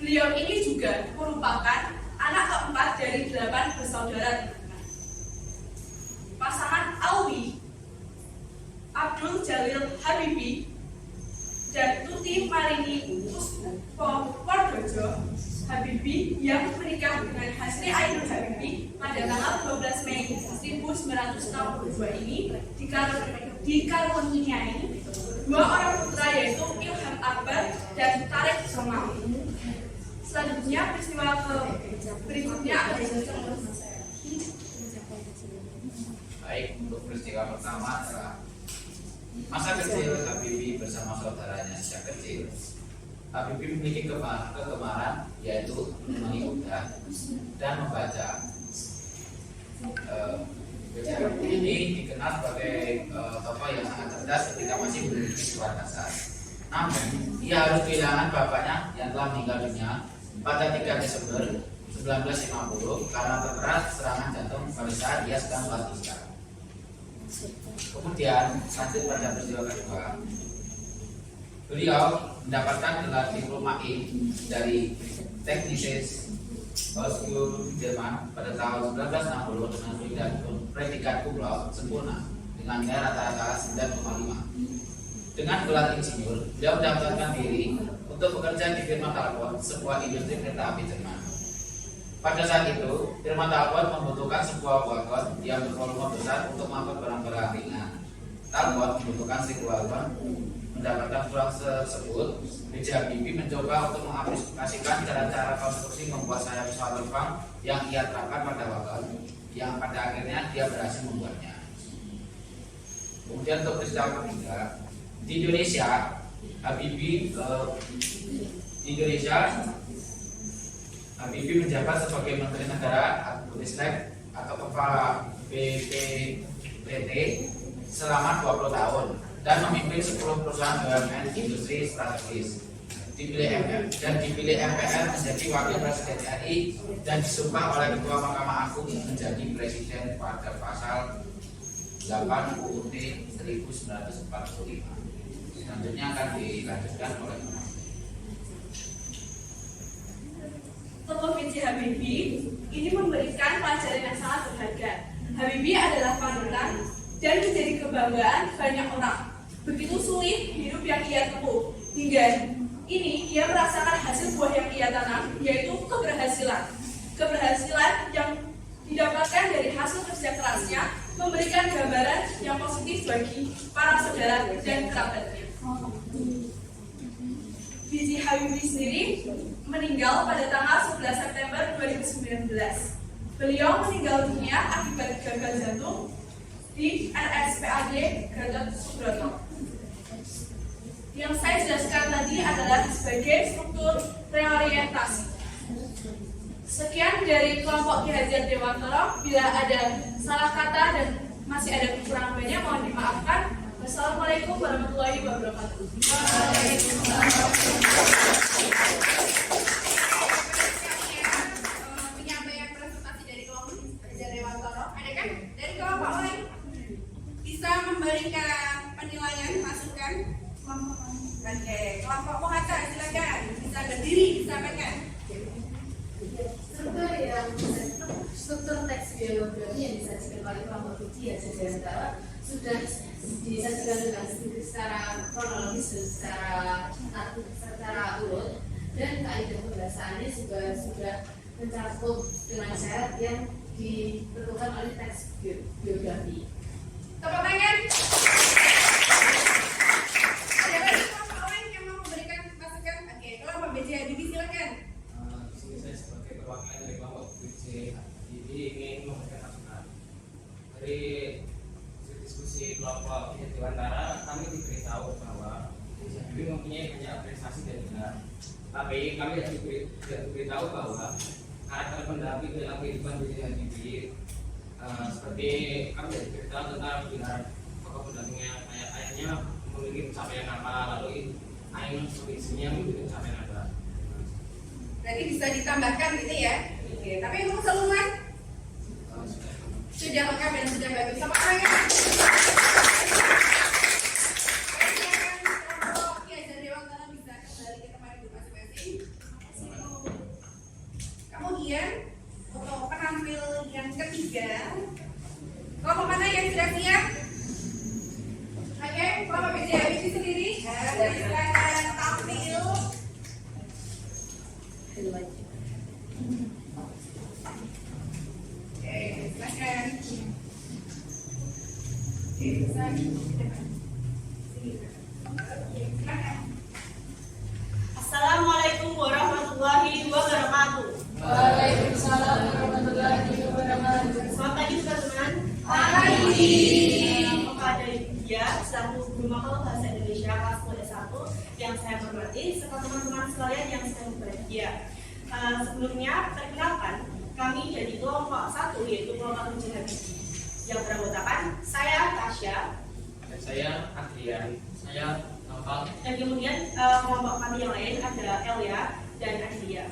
[SPEAKER 4] Beliau ini juga merupakan anak keempat dari 8 bersaudara. Pasangan Alwi, Abdul Jalil Habibie, dan Tuti Marini Puspowardojo Habibie yang menikah dengan Hasri Ainur Habibie pada tanggal 12 Mei 1962 ini dikaruniai 2 orang putra yaitu Ilham Akbar dan Tareq Jamal. Selanjutnya peristiwa berikutnya akan dijelaskan.
[SPEAKER 2] Baik, untuk peristiwa pertama adalah masa kecil Habibie bersama saudaranya sejak kecil. Habibie memiliki kegemaran yaitu mengikuti dan membaca. Habibie ini dikenal sebagai tokoh yang sangat cerdas ketika masih memiliki sekolah dasar. Namun, ia harus kehilangan bapaknya yang telah meninggal dunia pada 3 Desember 1950 karena terkena serangan jantung pada saat dia sedang beristirahat. Kemudian lanjut pada peristiwa kedua, beliau mendapatkan gelar diploma dari Technische Hochschule Jerman pada tahun 1960 dengan predikat cum laude sempurna dengan nilai rata-rata 9,5. Dengan gelar insinyur, beliau mendaftarkan diri untuk bekerja di firma Talbot, sebuah industri kereta api Jerman. Pada saat itu, firma Talbot membutuhkan sebuah wagon yang bervolume besar untuk mengangkut barang-barang ringan. Talbot membutuhkan 1.000 wagon. Mendapatkan uang tersebut, B.J. Habibie mencoba untuk mengaplikasikan cara-cara konstruksi membuat sayap pesawat terbang yang ia terapkan pada wagon, yang pada akhirnya dia berhasil membuatnya. Kemudian untuk peristiwa ketiga, di Indonesia, Habibie menjabat sebagai Menteri Negara atau Ristek atau Kepala BPPT selama 20 tahun dan memimpin 10 perusahaan BUMN industri strategis. Dipilih MPR menjadi Wakil Presiden RI dan disumpah oleh Ketua Mahkamah Agung menjadi Presiden pada pasal 8 UUD 1945. Selanjutnya akan dilanjutkan oleh
[SPEAKER 4] Tokoh B.J. Habibie ini memberikan pelajaran yang sangat berharga. Habibie adalah panutan dan menjadi kebanggaan banyak orang. Begitu sulit hidup yang ia tempuh, hingga ini ia merasakan hasil buah yang ia tanam, yaitu keberhasilan. Keberhasilan yang didapatkan dari hasil kerja kerasnya memberikan gambaran yang positif bagi para saudara dan kerabatnya. B.J. Habibie sendiri meninggal pada tanggal 11 September 2019. Beliau meninggal dunia akibat gagal jantung di RSPAD Gatot Subroto. Yang saya jelaskan tadi adalah sebagai struktur reorientasi. Sekian dari kelompok Ki Hajar Dewantara. Bila ada salah kata dan masih ada kekurangan banyak, mohon dimaafkan. Wassalamualaikum warahmatullahi wabarakatuh.
[SPEAKER 1] Penyampaian presentasi dari kelompok Hajar Dewantara. Ada kan? Dari kelompok lain bisa memberikan penilaian, masukan. Oke, kelompok Muhammad silakan. Bisa berdiri, disampaikan.
[SPEAKER 5] Struktur teks biografi yang disajikan oleh kelompok Ki Hajar Dewantara sudah disajikan dengan secara kronologis dan secara urut, dan kaidah pembahasannya juga sudah mencakup dengan syarat yang
[SPEAKER 4] ditentukan oleh teks biografi.
[SPEAKER 1] Tepuk tangan. Ada lagi kelompok lain yang mau memberikan masukan? Oke, kelompok B.J. Habibie silakan.
[SPEAKER 2] Di sini saya sebagai perwakilan dari kelompok B.J. Habibie ingin memberikan masukan. Dari diskusi kelompok Dewantara, kami diberitahu bahwa B.J. Habibie mempunyai banyak prestasi dan gelar. Tapi kami tidak diberitahu bahwa karakter pendamping dalam kehidupan B.J. Habibie seperti kami tidak diberitahu tentang gelar tokoh pendampingnya, kayak ayahnya memiliki pencapaian apa, lalu ayahnya sepertinya memiliki pencapaian apa.
[SPEAKER 1] Berarti bisa ditambahkan gitu ya. Oke, tapi untuk keseluruhan sudah lengkap dan sudah bagus. Sama tangan. Kemudian untuk penampil yang ketiga, kelompok mana yang sudah siap? Oke, kelompok B.J. Habibie sendiri silakan tampil. Oke, silakan. Oke, silakan.
[SPEAKER 7] Assalamualaikum warahmatullahi wabarakatuh.
[SPEAKER 6] Waalaikumsalam warahmatullahi wabarakatuh.
[SPEAKER 7] Selamat pagi teman-teman.
[SPEAKER 1] Pagi.
[SPEAKER 7] Kepada dia selaku guru makalah bahasa Indonesia kelas 1 yang saya hormati serta teman-teman sekalian yang sedang berbahagia. Sebelumnya perkenalkan kami dari kelompok 1 yaitu kelompok B.J. Habibie yang beranggotakan saya Tasya
[SPEAKER 2] Dan saya Adrian, saya Noval.
[SPEAKER 7] dan kemudian kelompok kami yang lain ada Elia dan Adria.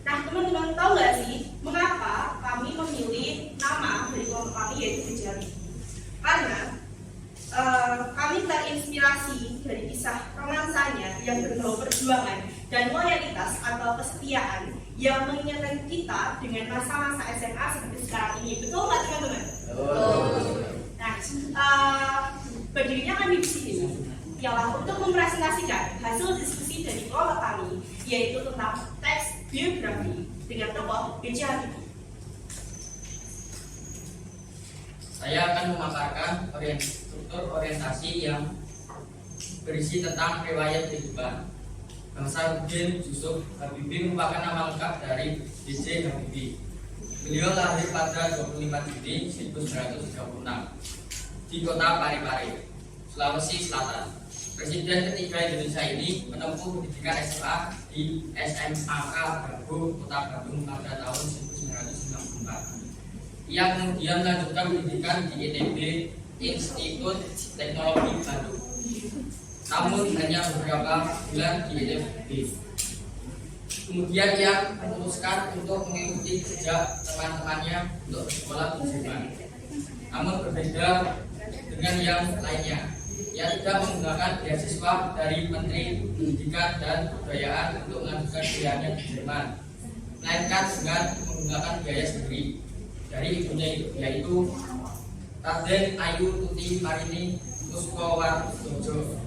[SPEAKER 7] Nah, teman-teman tahu nggak sih mengapa kami memilih nama dari kelompok kami yaitu B.J. Habibie? Karena kami terinspirasi dari kisah romansanya yang berbau perjuangan dan loyalitas atau kesetiaan yang mengingatkan kita dengan masa-masa SMA seperti sekarang ini. Betul nggak teman-teman? Nah, berdirinya kami di sini ialah untuk mempresentasikan hasil diskusi dari kelompok kami yaitu tentang teks biografi dengan tokoh B.J. Habibie.
[SPEAKER 8] Saya akan memaparkan struktur orientasi yang berisi tentang riwayat kehidupan. Basaruddin Yusuf Habibie merupakan nama lengkap dari B.J. Habibie. Beliau lahir pada 25 Juni 1936 di kota Parepare, Sulawesi Selatan. Presiden ketiga Indonesia ini menempuh pendidikan SMA di SMAK Bago, Kota Bandung pada tahun 1994. Ia kemudian melanjutkan pendidikan di ITB, Institut Teknologi Bandung. Namun hanya beberapa bulan di ITB. Kemudian ia memutuskan untuk mengikuti jejak teman-temannya untuk bersekolah di Jerman. Namun berbeda dengan yang lainnya. Ia tidak menggunakan beasiswa dari Menteri Pendidikan dan Kebudayaan untuk melanjutkan kuliahnya di Jerman, melainkan dengan menggunakan biaya sendiri dari ibunya yaitu Raden Ayu Tuti Marini Puspawardojo.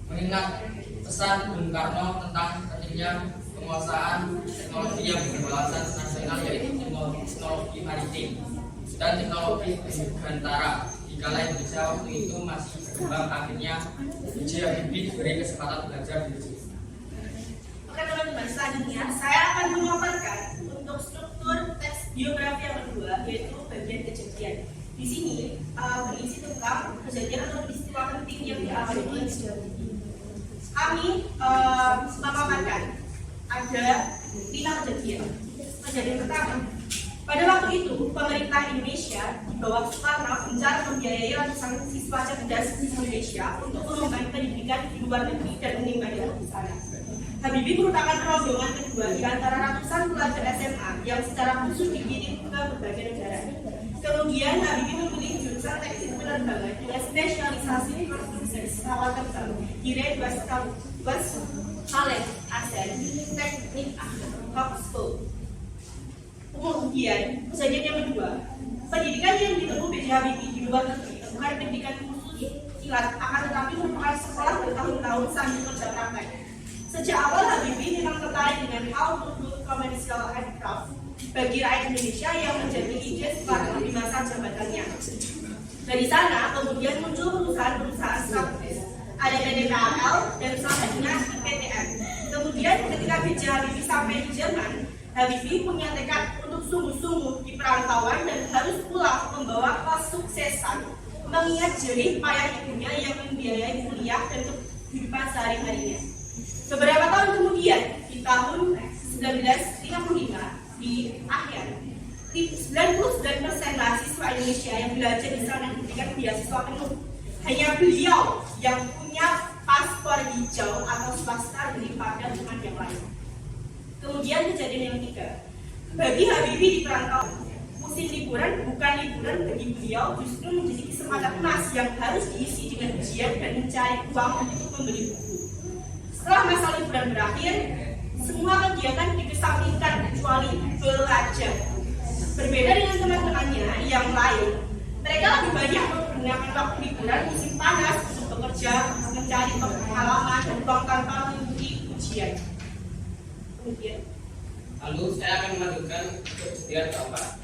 [SPEAKER 8] Mengingat pesan Bung Karno tentang pentingnya penguasaan teknologi yang berwawasan nasional yaitu teknologi maritim dan teknologi dirgantara. Dikala Indonesia waktu itu masih berkembang, akhirnya B.J. Habibie diberi kesempatan belajar di sini.
[SPEAKER 7] Oke teman-teman, selanjutnya saya akan memaparkan untuk struktur teks biografi yang kedua yaitu bagian kejadian. Di sini berisi tentang kejadian atau peristiwa penting yang dialami oleh B.J. Habibie. Kami memaparkan ada 5 kejadian. Kejadian pertama, pada waktu itu pemerintah Indonesia di bawah Soekarno berencana membiayai ratusan siswa cerdas di Indonesia untuk mengembangkan pendidikan di luar negeri dan menimba ilmu di sana. Habibie merupakan rombongan kedua di antara ratusan pelajar SMA yang secara khusus dikirim ke berbagai negara. Kemudian Habibie memilih jurusan teknik penerbangan dengan spesialisasi konstruksi pesawat terbang di West Khaled Asen Teknik Oxford. Kemudian kejadian yang kedua, pendidikan yang ditempuh B.J. Habibie di luar negeri bukan pendidikan khusus silat, akan tetapi merupakan sekolah bertahun-tahun sambil kerja praktek. Sejak awal Habibie memang tertarik dengan how to build commercial aircraft bagi rakyat Indonesia yang menjadi ide Soekarno di masa jabatannya. Dari sana kemudian muncul perusahaan-perusahaan strategis, ada PDKL dan salah satunya IPTN. Kemudian ketika B.J. Habibie sampai di Jerman, Habibie punya tekad untuk sungguh-sungguh di perantauan dan harus pulang membawa kesuksesan, mengingat jerih payah ibunya yang membiayai kuliah dan kehidupan sehari-harinya. Beberapa tahun kemudian, di tahun 1955, di akhir, 99% mahasiswa Indonesia yang belajar di sana diberikan beasiswa penuh. Hanya beliau yang punya paspor hijau atau swasta daripada teman yang lain. Kemudian kejadian yang ketiga, bagi Habibie di perantauan, musim liburan bukan liburan bagi beliau, justru menjadi kesempatan emas yang harus diisi dengan ujian dan mencari uang untuk membeli buku. Setelah masa liburan berakhir, semua kegiatan dikesampingkan kecuali belajar. Berbeda dengan teman-temannya yang lain, mereka lebih banyak menggunakan waktu liburan musim panas untuk bekerja, mencari pengalaman dan uang tanpa mengikuti ujian. Kemudian,
[SPEAKER 2] Lalu saya akan melanjutkan kejadian keempat.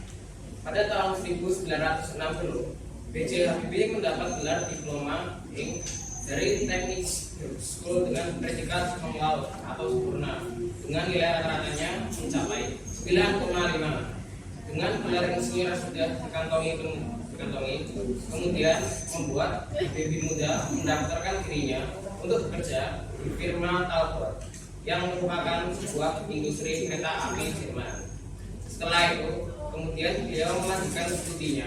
[SPEAKER 2] Pada tahun 1960, B.J. Habibie mendapat gelar diploma dari Teknik School dengan predikat cum laude atau sempurna dengan nilai rata-ratanya mencapai 9,5. Dengan gelar insinyur sudah dikantongi, kemudian membuat Habibie muda mendaftarkan dirinya untuk bekerja di firma Talbot yang merupakan sebuah industri kereta api Jerman. Setelah itu, kemudian beliau melanjutkan studinya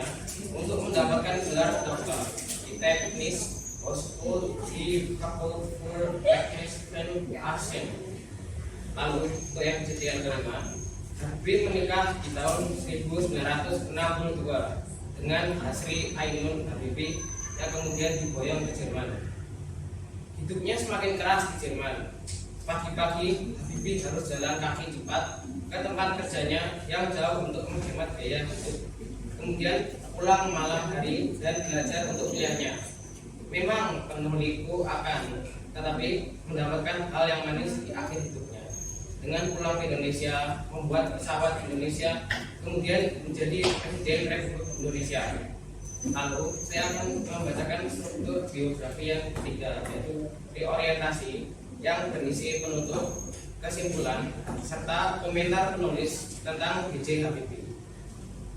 [SPEAKER 2] untuk mendapatkan gelar doktor di Teknis Hochschule di Kapufer Assen. Lalu, untuk yang kejadian kelima, Habibie menikah di tahun 1962 dengan Hasri Ainun Habibie yang kemudian diboyong ke Jerman. Hidupnya semakin keras di Jerman. Pagi-pagi, Habibie harus jalan kaki cepat ke tempat kerjanya yang jauh untuk menghemat biaya hidup. Kemudian pulang malam hari dan belajar untuk kuliahnya. Memang penuh liku tetapi mendapatkan hal yang manis di akhir hidupnya. Dengan pulang ke Indonesia, membuat pesawat Indonesia, kemudian menjadi Presiden Republik Indonesia. Lalu saya akan membacakan struktur biografi yang ketiga, yaitu reorientasi, yang berisi penutup, kesimpulan, serta komentar penulis tentang B.J. Habibie.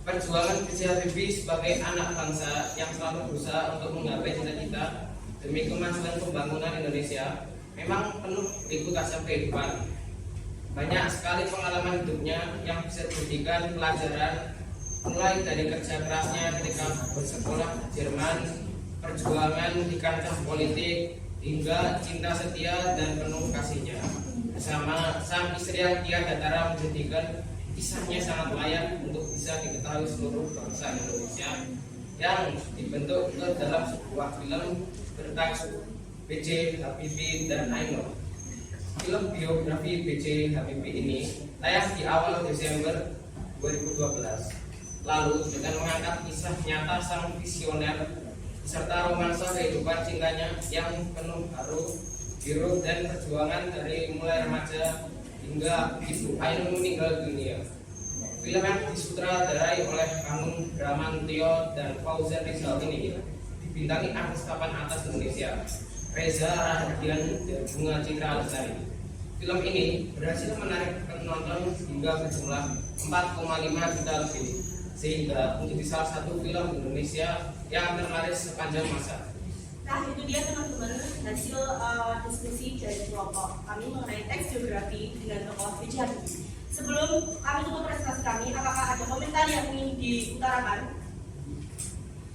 [SPEAKER 2] Perjuangan B.J. Habibie sebagai anak bangsa yang selalu berusaha untuk menggapai cita-cita demi kemajuan pembangunan Indonesia memang penuh liku tasam kehidupan. Banyak sekali pengalaman hidupnya yang bisa dijadikan pelajaran, mulai dari kerja kerasnya ketika bersekolah di Jerman, perjuangan di kancah politik, hingga cinta setia dan penuh kasihnya bersama sang istri yang tiada tara menjadikan kisahnya sangat layak untuk bisa diketahui seluruh bangsa Indonesia yang dibentuk ke dalam sebuah film bertajuk B.J. Habibie dan Ainun. Film biografi B.J. Habibie ini tayang di awal Desember 2012. Lalu dengan mengangkat kisah nyata sang visioner serta romansa kehidupan cintanya yang penuh haru, biru dan perjuangan dari mulai remaja hingga Ibu Ainun meninggal dunia. Film yang disutradarai oleh Hanung Bramantyo dan Fauzan Rizal ini dibintangi artis papan atas Indonesia, Reza Rahadian dan Bunga Citra Lestari. Film ini berhasil menarik penonton hingga berjumlah 4,5 juta lebih, sehingga menjadi salah satu film Indonesia yang terlaris sepanjang masa.
[SPEAKER 7] nah itu dia teman-teman hasil diskusi dari kelompok kami mengenai teks biografi dengan tokoh B.J. Habibie. Sebelum kami tutup presentasi kami, apakah ada komentar yang ingin diutarakan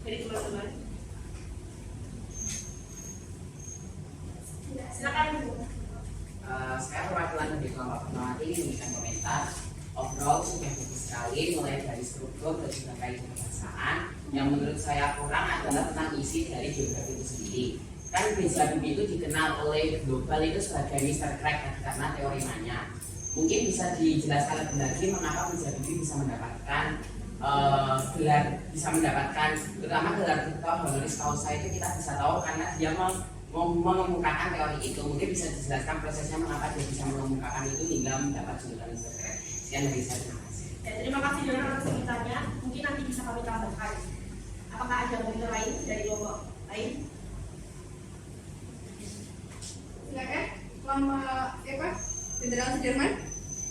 [SPEAKER 7] dari teman-teman? Silakan.
[SPEAKER 3] Saya perwakilan dari kelompok pengamati ini memberikan komentar. Overall sudah bagus sekali, mulai dari struktur dan juga kaedah bahasaan. Yang menurut saya kurang adalah tentang isi dari biografi itu sendiri. Kan B.J. Habibie itu dikenal oleh global itu sebagai Mr. Crack karena teori manya. Mungkin bisa dijelaskan lebih lagi mengapa B.J. Habibie bisa mendapatkan gelar, terutama gelar doktor honoris causa itu kita bisa tahu karena dia mengemukakan teori itu. Mungkin bisa dijelaskan prosesnya mengapa dia bisa mengemukakan itu hingga mendapat julukan Mr. Crack. Sekian dari saya, terima kasih.
[SPEAKER 7] Ya, terima kasih Dona atas ceritanya. Mungkin nanti bisa kami tambahkan. Apakah ada monitor lain dari kelompok lain?
[SPEAKER 1] Silakan. Kelompok siapa? Jenderal Sudirman.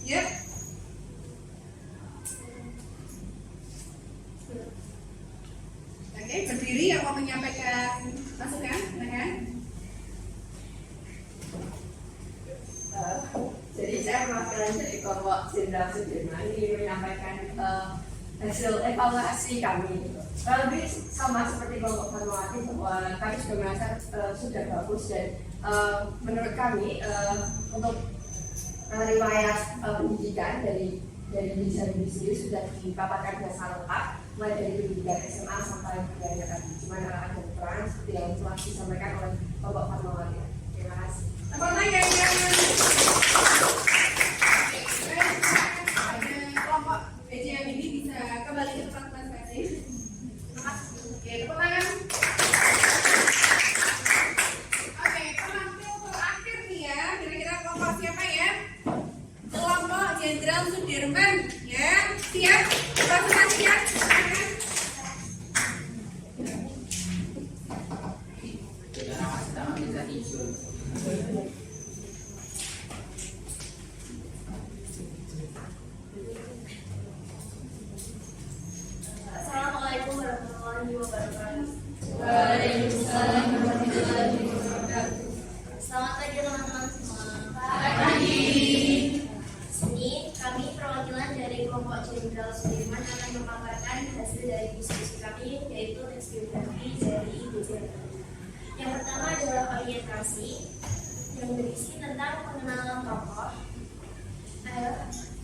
[SPEAKER 1] Ya. Oke, berdiri yang mau menyampaikan masukan, silakan.
[SPEAKER 5] Jadi saya mewakili dari kelompok Jenderal Sudirman ingin menyampaikan hasil evaluasi kami. Lebih sama seperti kelompok Fatmawati bahwa kami sudah merasa sudah bagus dan menurut kami untuk riwayat pendidikan dari Bijabidi sendiri sudah dipaparkan dengan sangat lengkap, mulai dari pendidikan SMA sampai budaya tadi. Cuma ada kekurangan seperti yang telah disampaikan oleh kelompok Fatmawati. Terima kasih.
[SPEAKER 1] Apa yang kelompok BJHBIBI bisa kembali ke tempat masing-masing. Oke, tepuk tangan. Oke, penampil terakhir nih ya. Kira-kira kelompok siapa ya? Kelompok Jenderal Sudirman ya. Siap? Pasukan siap?
[SPEAKER 4] Assalamualaikum warahmatullahi wabarakatuh.
[SPEAKER 5] Waalaikumsalam warahmatullahi wabarakatuh.
[SPEAKER 4] Selamat pagi teman-teman semua.
[SPEAKER 5] Pagi.
[SPEAKER 4] Sini kami perwakilan dari kelompok Jenderal Sudirman akan memaparkan hasil dari diskusi kami, yaitu teks biografi dari BJHBIBI. Yang pertama adalah orientasi yang berisi tentang pengenalan tokoh.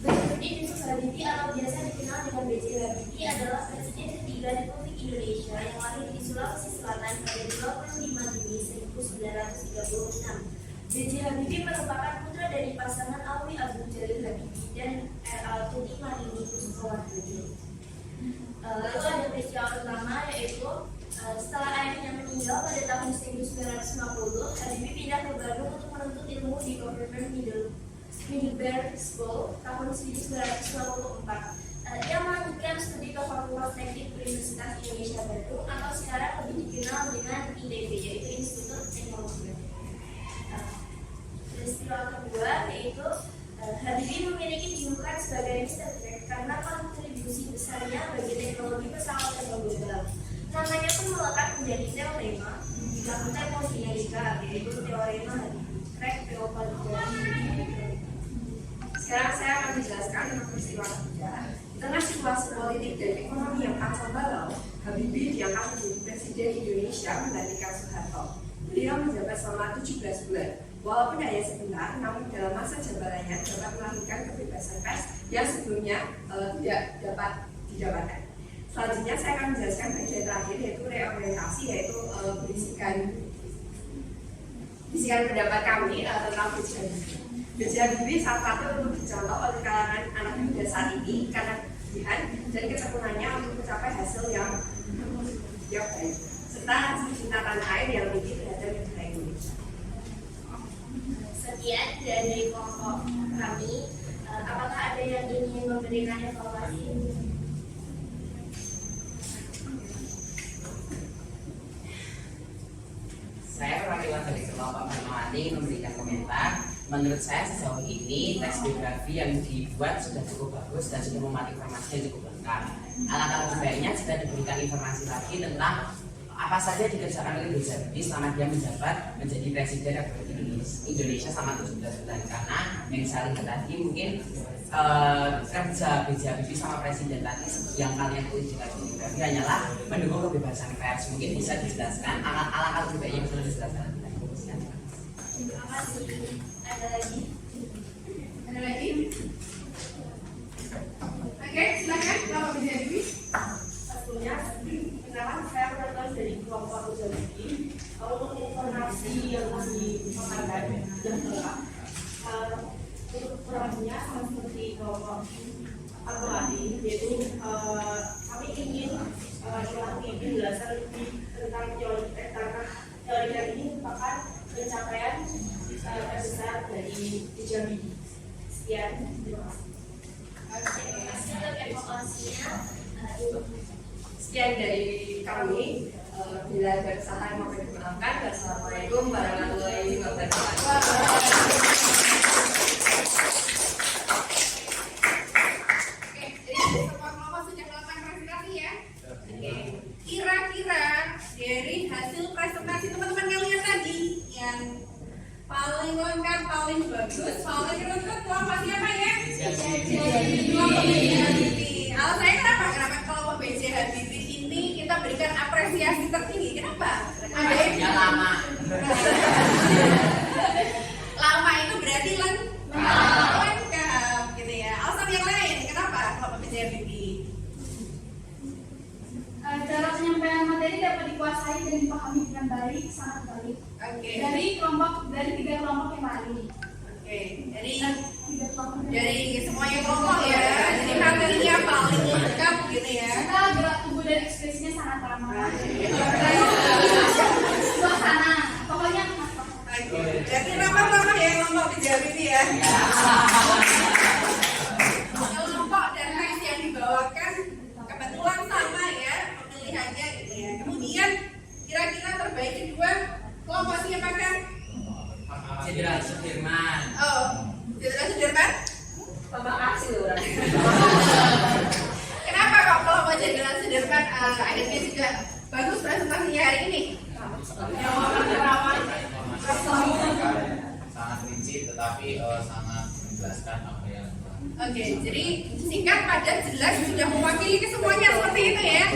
[SPEAKER 4] Presiden Yusuf Habibie atau biasa dikenal dengan B.J. Habibie adalah presiden ketiga Republik Indonesia yang lahir di Sulawesi Selatan pada 25 Juni 1936. B.J. Habibie merupakan putra dari pasangan Alwi Abdul Jalil Habibie dan Tuti Marini Kusumawardani. Lalu ada peristiwa pertama yaitu setelah ayahnya meninggal pada tahun 1950, Habibie pindah ke Bandung untuk menuntut ilmu di Government Middlebury School tahun 1954. Ia melanjutkan studi ke Fakultas Teknik Universitas Indonesia Bandung atau sekarang lebih dikenal dengan ITB, yaitu Institut Teknologi. Peristiwa kedua yaitu Habibie memiliki julukan sebagai Mr. Trek karena kontribusi besarnya bagi teknologi pesawat terbang global. Namanya pun melekat menjadi teorema di Fakultas Termodinamika, yaitu teorema Habibie. Trek P.O.
[SPEAKER 5] Sekarang saya akan menjelaskan tentang peristiwa ketiga. Di tengah situasi politik dan ekonomi yang kacau balau, Habibie diangkat menjadi Presiden Indonesia menggantikan Soeharto. Beliau menjabat selama 17 bulan. Walaupun hanya sebentar, namun dalam masa jabatannya dapat melahirkan kebebasan pers yang sebelumnya tidak dapat didapatkan. Selanjutnya saya akan menjelaskan bagian terakhir yaitu reorientasi, yaitu bisikan pendapat kami tentang Bijabidi. Bijabidi saat satu untuk dicontoh oleh kalangan anak muda saat ini karena kegiatan dan ketekunannya untuk mencapai hasil yang baik serta cinta tanah air yang tinggi terhadap negara Indonesia.
[SPEAKER 4] Sekian dari kelompok kami. Apakah ada yang ingin memberikan evaluasi?
[SPEAKER 3] Saya perwakilan dari kelompok Fatmawati memberikan komentar. Menurut saya sejauh ini teks biografi yang dibuat sudah cukup bagus dan sudah memuat informasi yang cukup lengkap. Alangkah sebaiknya jika diberikan informasi lagi tentang apa saja dikerjakan oleh Bijabidi selama dia menjabat menjadi Presiden Republik Indonesia selama 17 bulan. Karena yang saya lihat tadi mungkin kerja Bijabidi sama Presiden tadi yang kalian tulis di teks biografi hanyalah mendukung kebebasan pers. Mungkin bisa dijelaskan alangkah lebih baiknya bisa dijelaskan.
[SPEAKER 4] Terima kasih. Ada lagi?
[SPEAKER 1] Ada lagi? Oke, silakan Bapak Bijabidi.
[SPEAKER 7] Sebelumnya, perkenalkan saya berasal dari kelompok Bijabidi. Untuk informasi yang dipaparkan yang lengkap, untuk kurangnya sama seperti kelompok Fatmawati, yaitu kami ingin mengetahui penjelasan lebih tentang teori ini merupakan pencapaian terbesar dari Bijabidi. Sekian, terima kasih.
[SPEAKER 1] Oke,
[SPEAKER 4] untuk evaluasinya.
[SPEAKER 5] Sekian dari kami. Bila ada kesalahan mohon dimaafkan. Wassalamualaikum warahmatullahi wabarakatuh.
[SPEAKER 1] Oke, jadi semua kelompok sudah melakukan presentasi ya. Oke, kira-kira dari hasil presentasi teman-teman kalian tadi yang paling lengkap, paling bagus, paling runtut kelompok siapa ya? Kelompok BJ Habibie. Alasannya kenapa kelompok BJ Habibie ini kita berikan apresiasi tertinggi? Kenapa? Ada yang
[SPEAKER 3] Ya lama.
[SPEAKER 1] lama itu berarti lengkap gitu ya. Alasan yang lain kenapa kelompok BJ Habibie?
[SPEAKER 9] Cara penyampaian materi dapat dikuasai dan dipahami dengan baik, sangat baik.
[SPEAKER 1] Oke.
[SPEAKER 9] Dari tiga kelompok yang lain.
[SPEAKER 1] Oke, dari
[SPEAKER 9] Tiga kelompok yang lain.
[SPEAKER 1] dari semuanya kelompok ya. Jadi materinya paling lengkap gitu ya.
[SPEAKER 9] Kita gerak tubuh dan ekspresinya sangat ramah. Suasana, pokoknya
[SPEAKER 1] Oke, jadi ramah-ramah ya kelompok BJ Habibie ya. Kelompok dan teks yang dibawakan kebetulan sama ya pemilihannya gitu ya. Kemudian kira-kira terbaik kedua kelompok siapa kan?
[SPEAKER 3] Jenderal Sudirman.
[SPEAKER 1] Oh, Jenderal Sudirman.
[SPEAKER 5] Bapak kasih orang.
[SPEAKER 1] Kenapa kok kelompok Jenderal Sudirman akhirnya juga bagus presentasinya hari ini?
[SPEAKER 2] Sangat rinci tetapi sangat menjelaskan apa yang
[SPEAKER 1] Oke, jadi singkat, padat, jelas sudah mewakili kesemuanya seperti itu ya.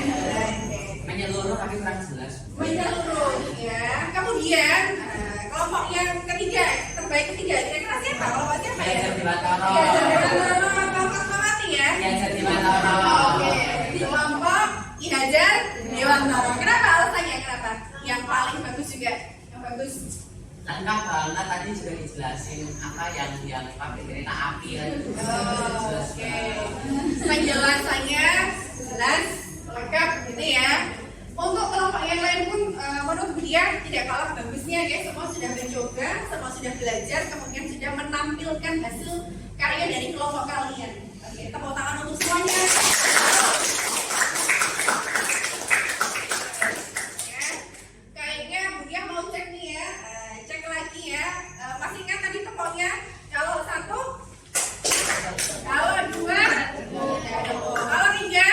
[SPEAKER 3] Menyeluruh tapi kurang jelas.
[SPEAKER 1] Menyeluruh ya. Kemudian kelompok yang ketiga, terbaik ketiga, kira-kira siapa? Kelompok siapa ya?
[SPEAKER 3] Yajar Dewantara.
[SPEAKER 1] Yajar Dewantara, kelompok Fatmawati ya.
[SPEAKER 3] Yajar Dewantara.
[SPEAKER 1] Oke, di kelompok Ki Hajar Dewantara. Kenapa alasannya? Kenapa? Yang paling bagus juga, yang bagus.
[SPEAKER 3] Lengkap karena tadi sudah dijelasin apa yang pakai kereta api kan.
[SPEAKER 1] Oke. Penjelasannya jelas, lengkap gitu ya. Untuk kelompok yang lain pun menurut dia tidak kalah bagusnya ya. Semua sudah mencoba, semua sudah belajar, kemudian sudah menampilkan hasil karya dari kelompok kalian. Oke, tepuk tangan untuk semuanya. Ya, kayaknya Budia mau cek nih ya, cek lagi ya. Masih ingat tadi tepoknya? Kalau 1, kalau 2, kalau 3,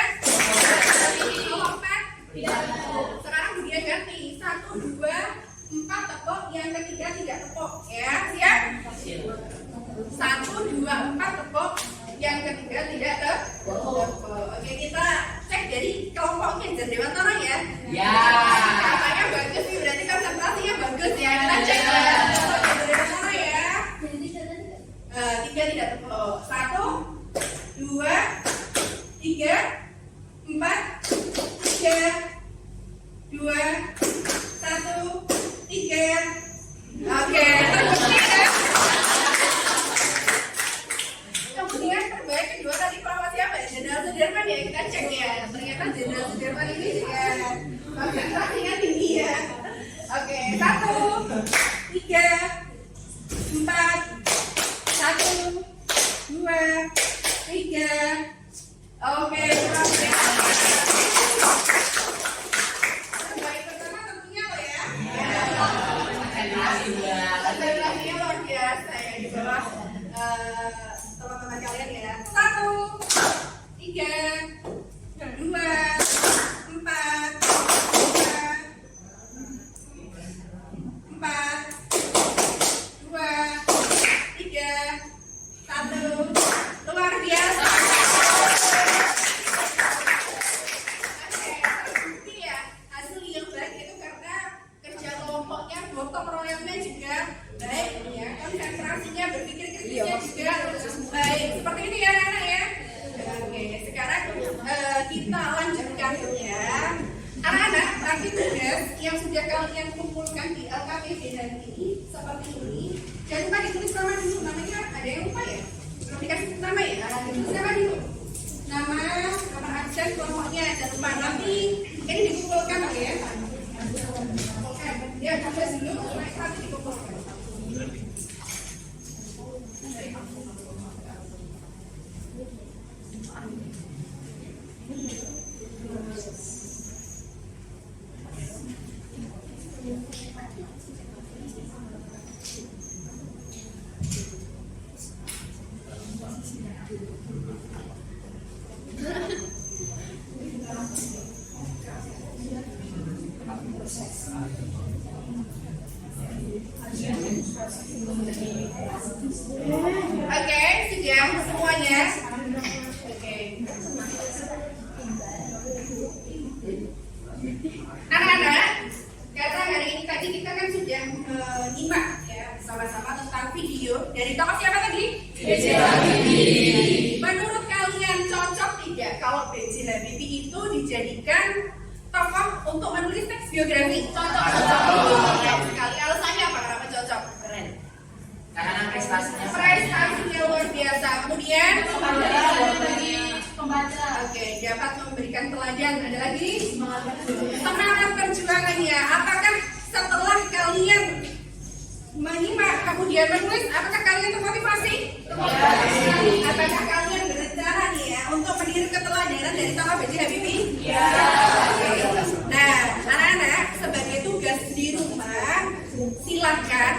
[SPEAKER 1] kalau 4, sekarang Budia ganti 1, 2, 4 tepok, yang ketiga tidak tepok ya, siap? 1, 2, 4 tepok, yang ketiga tidak tepok. Oke, kita cek dari kelompoknya Yajar Dewantara ya.
[SPEAKER 3] Ya.
[SPEAKER 1] Katanya bagus sih, berarti konsentrasinya bagus ya. Kita cek ya Yajar Dewantara ya. 3 tidak tepok. 1, 2, 3, 4, 3, 2, 1, 3. Oke, kemudian terbaik kedua tadi kelompok siapa ya? Jenderal Sudirman ya, kita cek ya. Ternyata Jenderal Sudirman ini juga konsentrasinya tinggi ya. Oke, 1, 3, 4, 1, 2, 3. Oke, terbaik pertama tentunya lo ya. Konsentrasinya luar biasa ya di bawah teman-teman kalian ya. 1, 3, 2, 4, 1. Luar biasa. Oke, terbukti ya hasil yang baik itu karena kerja kelompoknya, gotong royongnya juga baik ya, konsentrasinya, berpikir kritisnya juga baik. Seperti ini ya anak-anak ya. Oke, sekarang kita lanjutkan ya. Anak-anak, nanti tugas yang sudah kalian kumpulkan di LKPD nanti seperti ini. Jangan lupa ditulis nama dulu, namanya ada yang lupa ya? Belum dikasih nama ya? Ditulis nama dulu. Nama, nomor absen, kelompoknya, jangan lupa. Nanti ini dikumpulkan ya. Oke, ya tulis dulu, nanti dikumpulkan. Oke, sudah semuanya. Oke. Anak-anak, karena hari ini tadi kita kan sudah menyimak ya sama-sama tentang video dari tokoh siapa tadi? B.J. Habibie. Menurut kalian cocok tidak kalau B.J. Habibie itu dijadikan tokoh untuk menulis teks biografi? Cocok. Sekali. Alasannya apa? Kenapa cocok?
[SPEAKER 3] Keren. Karena prestasinya
[SPEAKER 1] Luar biasa. Kemudian
[SPEAKER 9] Pembaca.
[SPEAKER 1] oke, dapat memberikan teladan. Ada lagi? Semangat perjuangannya. Apakah setelah kalian menyimak kemudian menulis, apakah kalian termotivasi? Apakah kalian berencana nih ya untuk meniru keteladanan dari tokoh B.J. Habibie? Iya. Nah, anak-anak sebagai tugas di rumah, silahkan,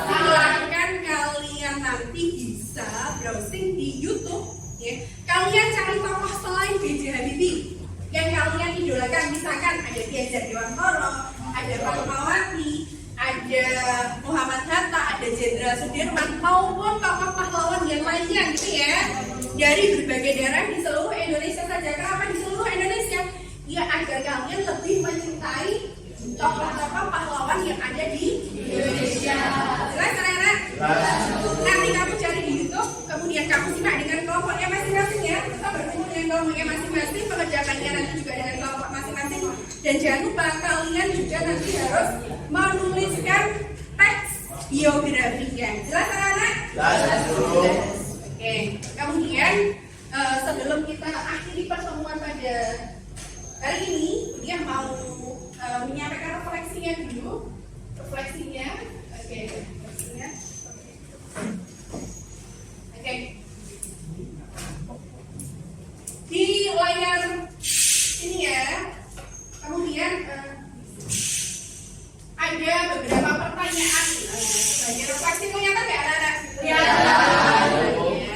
[SPEAKER 1] silahkan kalian nanti bisa browsing di YouTube. Ya. Kalian cari tokoh selain B.J. Habibie yang kalian idolakan, misalkan ada Ki Hajar Dewantara, ada Fatmawati, ada Muhammad Hatta, ada Jenderal Sudirman, maupun tokoh pahlawan yang lainnya gitu ya, dari berbagai daerah di seluruh Indonesia saja. Kenapa di seluruh Indonesia? Ya agar kalian lebih mencintai tokoh-tokoh pahlawan yang ada di Indonesia. Jelas anak-anak? Nanti kamu cari di YouTube, kemudian kamu simak dengan kelompoknya masing-masing ya. Kita bertemu dengan kelompoknya masing-masing, pengerjaannya nanti juga dengan kelompok masing-masing. Dan jangan lupa kalian juga nanti harus menuliskan teks biografinya. Jelas anak-anak?
[SPEAKER 10] Jelas.
[SPEAKER 1] Oke. Kemudian sebelum kita akhiri pertemuan pada hari ini, dia mau menyampaikan refleksinya dulu. Refleksinya. Oke. Refleksinya. Oke. Di layar ini ya. Kemudian ada beberapa pertanyaan. Belajar refleksi ternyata nggak anak-anak? Ya.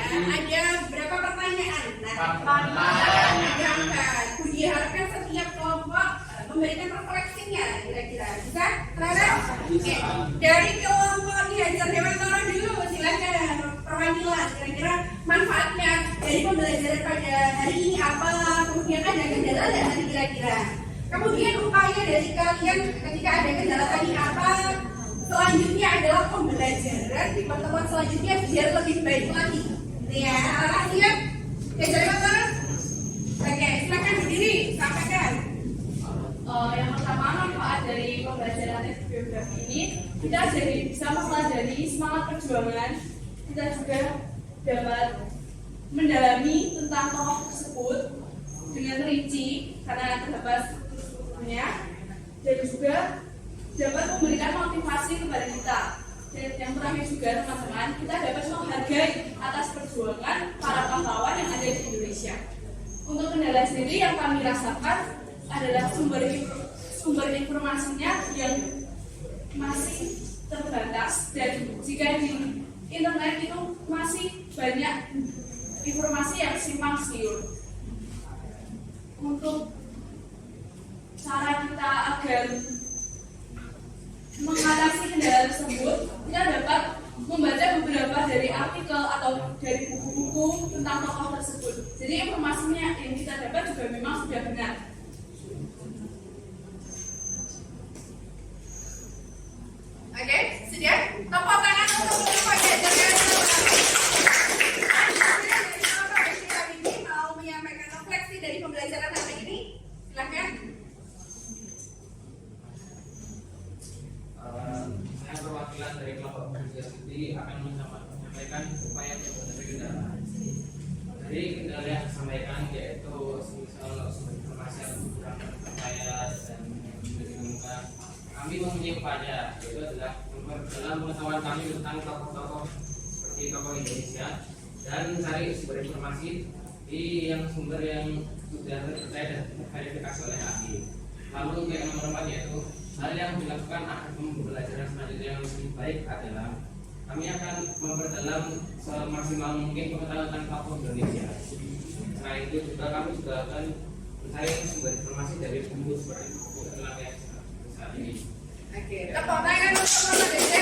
[SPEAKER 1] Ada berapa pertanyaan? Diharapkan setiap kelompok memberikan refleksinya kira-kira. Bisa? Terhadap? Oke. Dari kelompok Ki Hajar Dewantara dulu, silakan perwakilan kira-kira manfaatnya dari pembelajaran pada hari ini apa, kemudian ada kendala dan tadi kira-kira. Kemudian upaya dari kalian ketika ada kendala tadi apa. Selanjutnya adalah pembelajaran di pertemuan selanjutnya biar lebih baik lagi. Ya, anak siap? Ki Hajar Dewantara? Oke, silakan berdiri, sampaikan.
[SPEAKER 4] Yang pertama, manfaat dari pembelajaran teks biografi ini, kita jadi bisa mempelajari semangat perjuangan. Kita juga dapat mendalami tentang tokoh tersebut dengan rinci karena terdapat strukturnya, dan juga dapat memberikan motivasi kepada kita. Dan yang terakhir juga teman-teman, kita dapat menghargai atas perjuangan para pahlawan yang ada di Indonesia. Untuk kendala sendiri yang kami rasakan adalah sumber informasinya yang masih terbatas, dan jika di internet itu masih banyak informasi yang simpang siur. Untuk cara kita agar mengatasi kendala tersebut, kita dapat membaca beberapa dari artikel atau dari buku-buku tentang tokoh tersebut. Jadi informasinya yang kita dapat juga memang sudah benar.
[SPEAKER 1] Oke, sudah? Tepuk tangan untuk Bapak Ki Hajar Dewantara. Ini mau menyampaikan refleksi dari pembelajaran hari ini. Silakan.
[SPEAKER 2] Saya perwakilan dari kelompok kerja studi akan menyampaikan upaya dari kendala. Dari kendala yang disampaikan yaitu misal sumber informasi yang kurang terpercaya dan ditemukan. Kami mempunyai upaya, yaitu adalah dalam pengetahuan kami tentang tokoh-tokoh seperti tokoh Indonesia, dan mencari sumber informasi di yang sumber yang sudah terpercaya dan terverifikasi oleh ahli. Lalu yang nomor 4 yaitu hal yang dilakukan akan pembelajaran selanjutnya yang lebih baik adalah kami akan memperdalam semaksimal mungkin pengetahuan tentang tokoh Indonesia. Selain itu juga kami juga akan mencari sumber informasi dari buku seperti buku tentang yang saat ini.
[SPEAKER 1] Oke, tepuk tangan untuk Bapak Dede.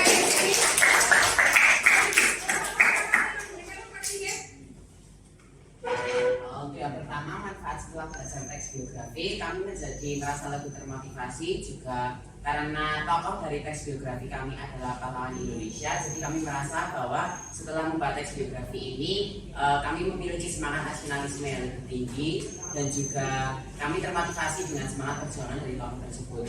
[SPEAKER 3] Untuk yang pertama, manfaat setelah belajar teks biografi, kami menjadi merasa lebih termotivasi juga karena tokoh dari teks biografi kami adalah pahlawan Indonesia. Jadi kami merasa bahwa setelah membuat teks biografi ini, kami memiliki semangat nasionalisme yang lebih tinggi dan juga kami termotivasi dengan semangat perjuangan dari tokoh tersebut.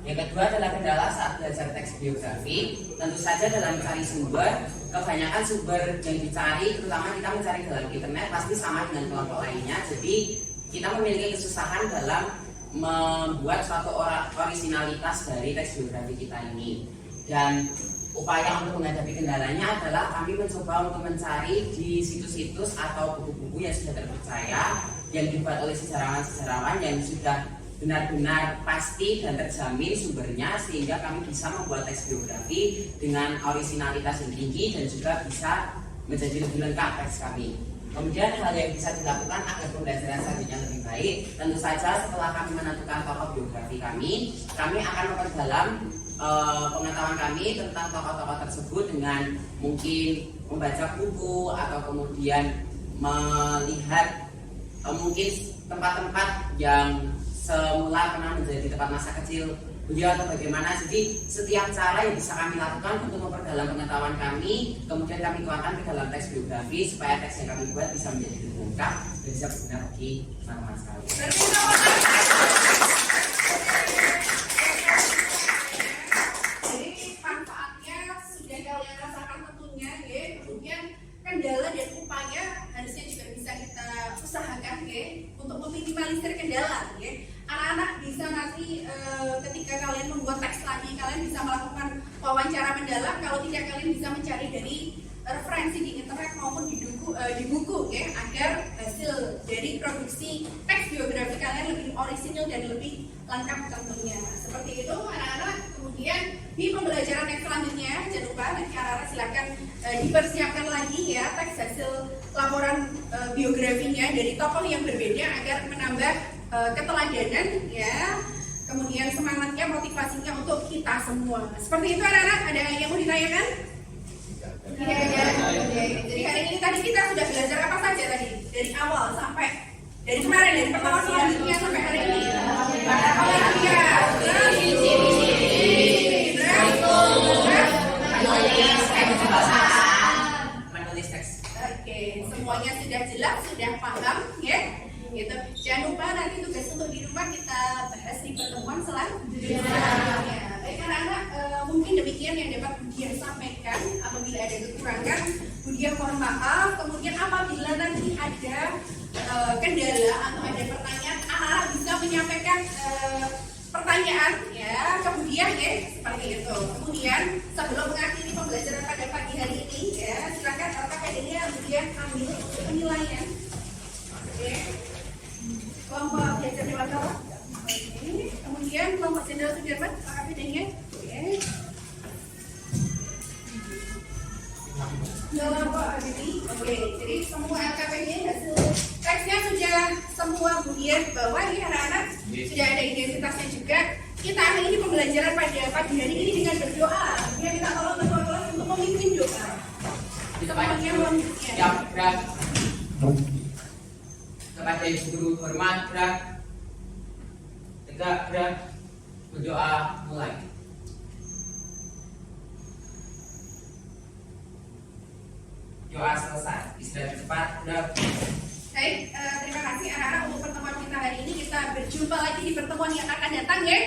[SPEAKER 3] Yang kedua adalah kendala saat belajar teks biografi. Tentu saja dalam mencari sumber, kebanyakan sumber yang dicari, terutama kita mencari dalam internet, pasti sama dengan kelompok lainnya. Jadi kita memiliki kesusahan dalam membuat suatu originalitas dari teks biografi kita ini. Dan upaya untuk menghadapi kendalanya adalah kami mencoba untuk mencari di situs-situs atau buku-buku yang sudah terpercaya, yang dibuat oleh sejarawan-sejarawan yang sudah benar-benar pasti dan terjamin sumbernya, sehingga kami bisa membuat teks biografi dengan originalitas yang tinggi dan juga bisa menjadi lebih lengkap teks kami. Kemudian hal yang bisa dilakukan agar pembelajaran selanjutnya lebih baik, tentu saja setelah kami menentukan tokoh biografi kami akan memperdalam pengetahuan kami tentang tokoh-tokoh tersebut dengan mungkin membaca buku atau kemudian melihat mungkin tempat-tempat yang semula pernah menjadi tempat masa kecil beliau atau bagaimana. Jadi setiap cara yang bisa kami lakukan untuk memperdalam pengetahuan kami, kemudian kami tuangkan ke dalam teks biografi supaya teks yang kami buat bisa menjadi lebih lengkap dan bisa berguna bagi teman-teman sekalian.
[SPEAKER 1] Jadi manfaatnya sudah kalian rasakan tentunya, ya. Kemudian kendala dan upaya harusnya juga bisa kita usahakan, ya, untuk meminimalisir kendala, ya. Anak-anak bisa nanti ketika kalian membuat teks lagi, kalian bisa melakukan wawancara mendalam. Kalau tidak, kalian bisa mencari dari referensi di internet maupun di buku, ya, agar hasil dari produksi teks biografi kalian lebih orisinil dan lebih lengkap tentunya. Seperti itu anak-anak. Kemudian di pembelajaran yang selanjutnya, jangan lupa nanti anak-anak silakan dipersiapkan lagi, ya, teks hasil laporan biografinya dari tokoh yang berbeda agar menambah keteladanan, ya, kemudian semangatnya, motivasinya untuk kita semua. Seperti itu anak-anak. Ada yang mau ditanyakan? Tidak ada. Jadi hari ini tadi kita sudah belajar apa saja tadi dari awal sampai dari kemarin, dari pertemuan selanjutnya sampai hari ini.
[SPEAKER 3] Menulis teks.
[SPEAKER 1] Oke, semuanya sudah jelas, sudah paham, ya. Gitu. Jangan lupa nanti tugas untuk di rumah kita bahas di pertemuan selanjutnya. Baik anak-anak, mungkin demikian yang dapat Budiah sampaikan. Apabila ada kekurangan, Budiah mohon maaf. Kemudian apabila nanti ada kendala atau ada pertanyaan, anak-anak bisa menyampaikan pertanyaan, ya, kemudian, ya, seperti itu. Kemudian sebelum mengakhiri pembelajaran pada pagi hari ini, ya, silakan KPD-nya Budiah ambil penilaian. Oke. Kelompok belajar dewasa. Oke. Kemudian kelompok Jenderal Sudirman, KPD-nya. Oke. Kelompok ABD. Oke. Jadi semua LKPD hasil teksnya sudah semua Budiah bawa, ya anak-anak. Sudah ada identitasnya juga. Kita akhiri pembelajaran pada pagi hari ini dengan berdoa. Ya, kita tolong ketua kelas untuk memimpin doa. Semuanya memimpin.
[SPEAKER 3] Siap, gerak. Kepada ibu guru hormat, gerak. Tegak, gerak. Berdoa, mulai. Doa selesai. Istirahat cepat, gerak.
[SPEAKER 1] Baik, terima kasih anak-anak untuk pertemuan kita hari ini. Kita berjumpa lagi di pertemuan yang akan datang, ya.